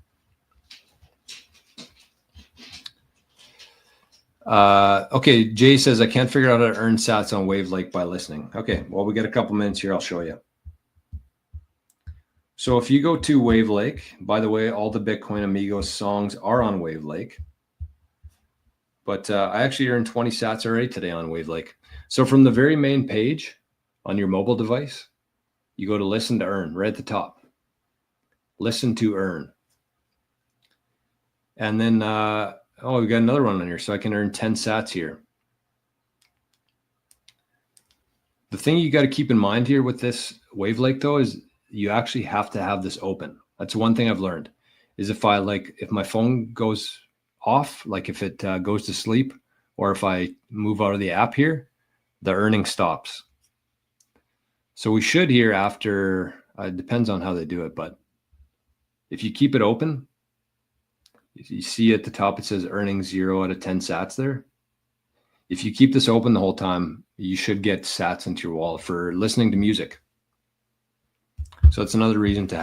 S1: Okay, Jay says, I can't figure out how to earn sats on Wave Lake by listening. Okay, well, we got a couple minutes here. I'll show you. So if you go to Wave Lake, by the way, all the Bitcoin Amigos songs are on Wave Lake. But I actually earned 20 sats already today on Wave Lake. So from the very main page on your mobile device, you go to listen to earn right at the top. Listen to earn. And then, we got another one on here. So I can earn 10 sats here. The thing you got to keep in mind here with this Wave Lake though, is you actually have to have this open. That's one thing I've learned is if my phone goes off, like if it goes to sleep, or if I move out of the app here, the earning stops. So we should here after, it depends on how they do it, but if you keep it open, you see at the top, it says earning 0 out of 10 sats there. If you keep this open the whole time, you should get sats into your wallet for listening to music. So it's another reason to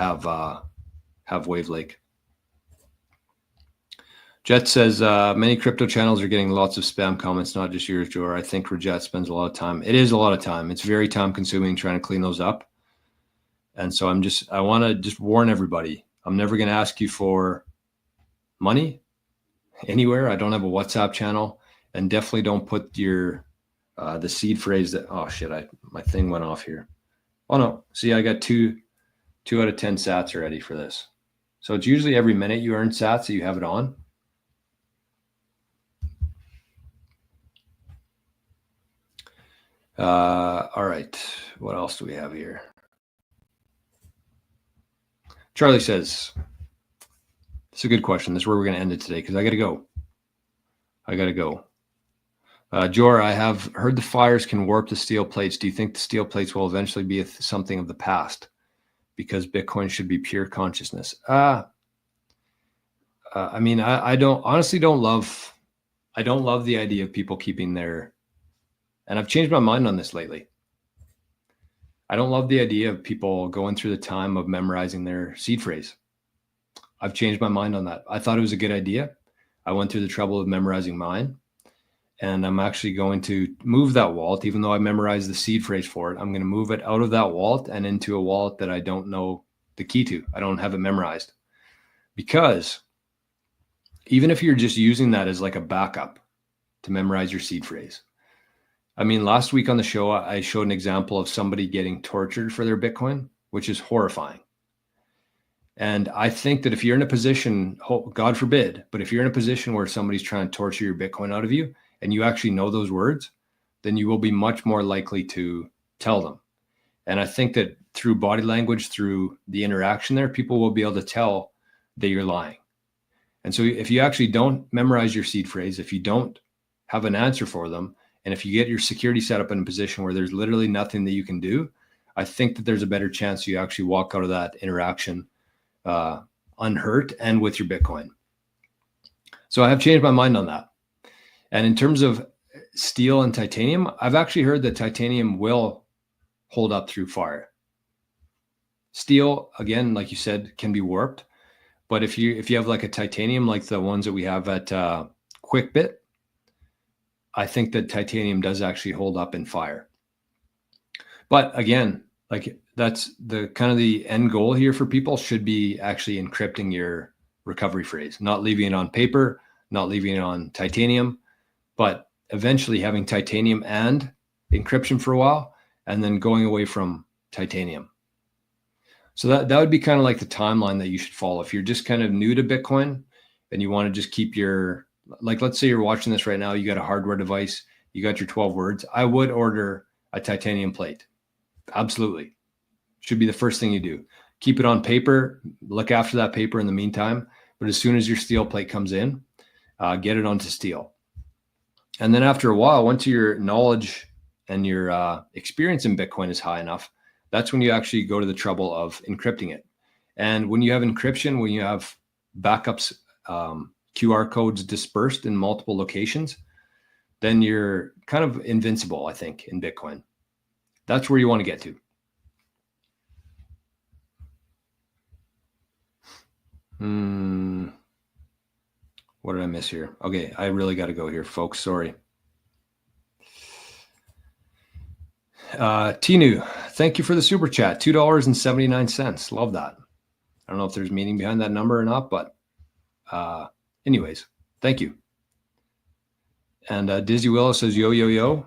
S1: have Wave Lake. Jet says, many crypto channels are getting lots of spam comments, not just yours, Jor. I think Rajat spends a lot of time. It is a lot of time. It's very time consuming trying to clean those up. And so I want to just warn everybody. I'm never going to ask you for money anywhere. I don't have a WhatsApp channel, and definitely don't put your the seed phrase that, oh shit, my thing went off here. Oh no, see, I got two out of 10 sats already for this. So it's usually every minute you earn sats that you have it on. All right, what else do we have here? Charlie says, it's a good question. This is where we're going to end it today because I got to go. Jor, I have heard the fires can warp the steel plates. Do you think the steel plates will eventually be something of the past because Bitcoin should be pure consciousness? I mean, I don't love the idea of people keeping their, and I've changed my mind on this lately. I don't love the idea of people going through the time of memorizing their seed phrase. I've changed my mind on that. I thought it was a good idea. I went through the trouble of memorizing mine, and I'm actually going to move that wallet, even though I memorized the seed phrase for it. I'm going to move it out of that wallet and into a wallet that I don't know the key to. I don't have it memorized, because even if you're just using that as like a backup to memorize your seed phrase. I mean, last week on the show, I showed an example of somebody getting tortured for their Bitcoin, which is horrifying. And I think that if you're in a position, God forbid, but if you're in a position where somebody's trying to torture your Bitcoin out of you and you actually know those words, then you will be much more likely to tell them. And I think that through body language, through the interaction there, people will be able to tell that you're lying. And so if you actually don't memorize your seed phrase, if you don't have an answer for them, and if you get your security set up in a position where there's literally nothing that you can do, I think that there's a better chance you actually walk out of that interaction unhurt and with your Bitcoin. So I have changed my mind on that. And in terms of steel and titanium, I've actually heard that titanium will hold up through fire. Steel, again, like you said, can be warped. But if you have like a titanium, like the ones that we have at QuickBit, I think that titanium does actually hold up in fire. But again, like that's the kind of the end goal here for people should be actually encrypting your recovery phrase, not leaving it on paper, not leaving it on titanium, but eventually having titanium and encryption for a while, and then going away from titanium. So that would be kind of like the timeline that you should follow. If you're just kind of new to Bitcoin and you want to just keep your, like, let's say you're watching this right now, you got a hardware device, you got your 12 words. I would order a titanium plate. Absolutely. Should be the first thing you do. Keep it on paper, look after that paper in the meantime. But as soon as your steel plate comes in, get it onto steel. And then after a while, once your knowledge and your experience in Bitcoin is high enough, that's when you actually go to the trouble of encrypting it. And when you have encryption, when you have backups, QR codes dispersed in multiple locations, then you're kind of invincible, I think, in Bitcoin. That's where you want to get to. What did I miss here? Okay, I really got to go here, folks. Sorry. Tinu, thank you for the super chat. $2.79. Love that. I don't know if there's meaning behind that number or not, but anyways, thank you. And Dizzy Willow says, yo, yo, yo.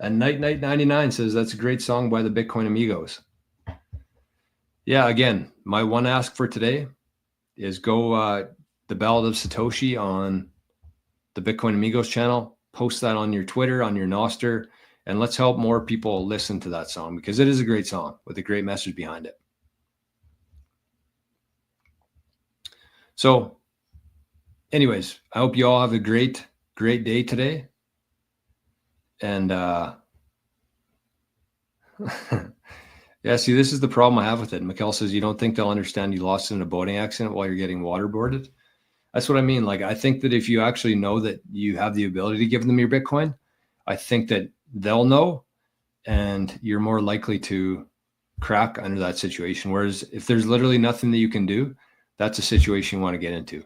S1: And Night 99 says, that's a great song by the Bitcoin Amigos. Yeah, again, my one ask for today is go the Ballad of Satoshi on the Bitcoin Amigos channel. Post that on your Twitter, on your Nostr, and let's help more people listen to that song because it is a great song with a great message behind it. So anyways, I hope you all have a great day today. And yeah, see, this is the problem I have with it. Mikkel says, you don't think they'll understand you lost in a boating accident while you're getting waterboarded? That's what I mean. Like, I think that if you actually know that you have the ability to give them your Bitcoin, I think that they'll know and you're more likely to crack under that situation. Whereas if there's literally nothing that you can do, that's a situation you want to get into.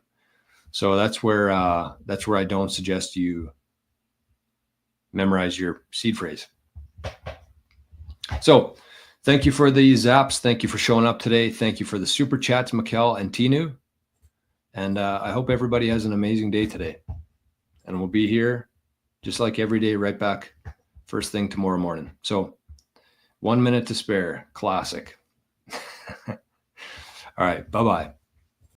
S1: So that's where I don't suggest you memorize your seed phrase. So thank you for the zaps. Thank you for showing up today. Thank you for the super chats, Mikkel and Tinu. And I hope everybody has an amazing day today. And we'll be here just like every day, right back first thing tomorrow morning. So 1 minute to spare. Classic. All right. Bye-bye.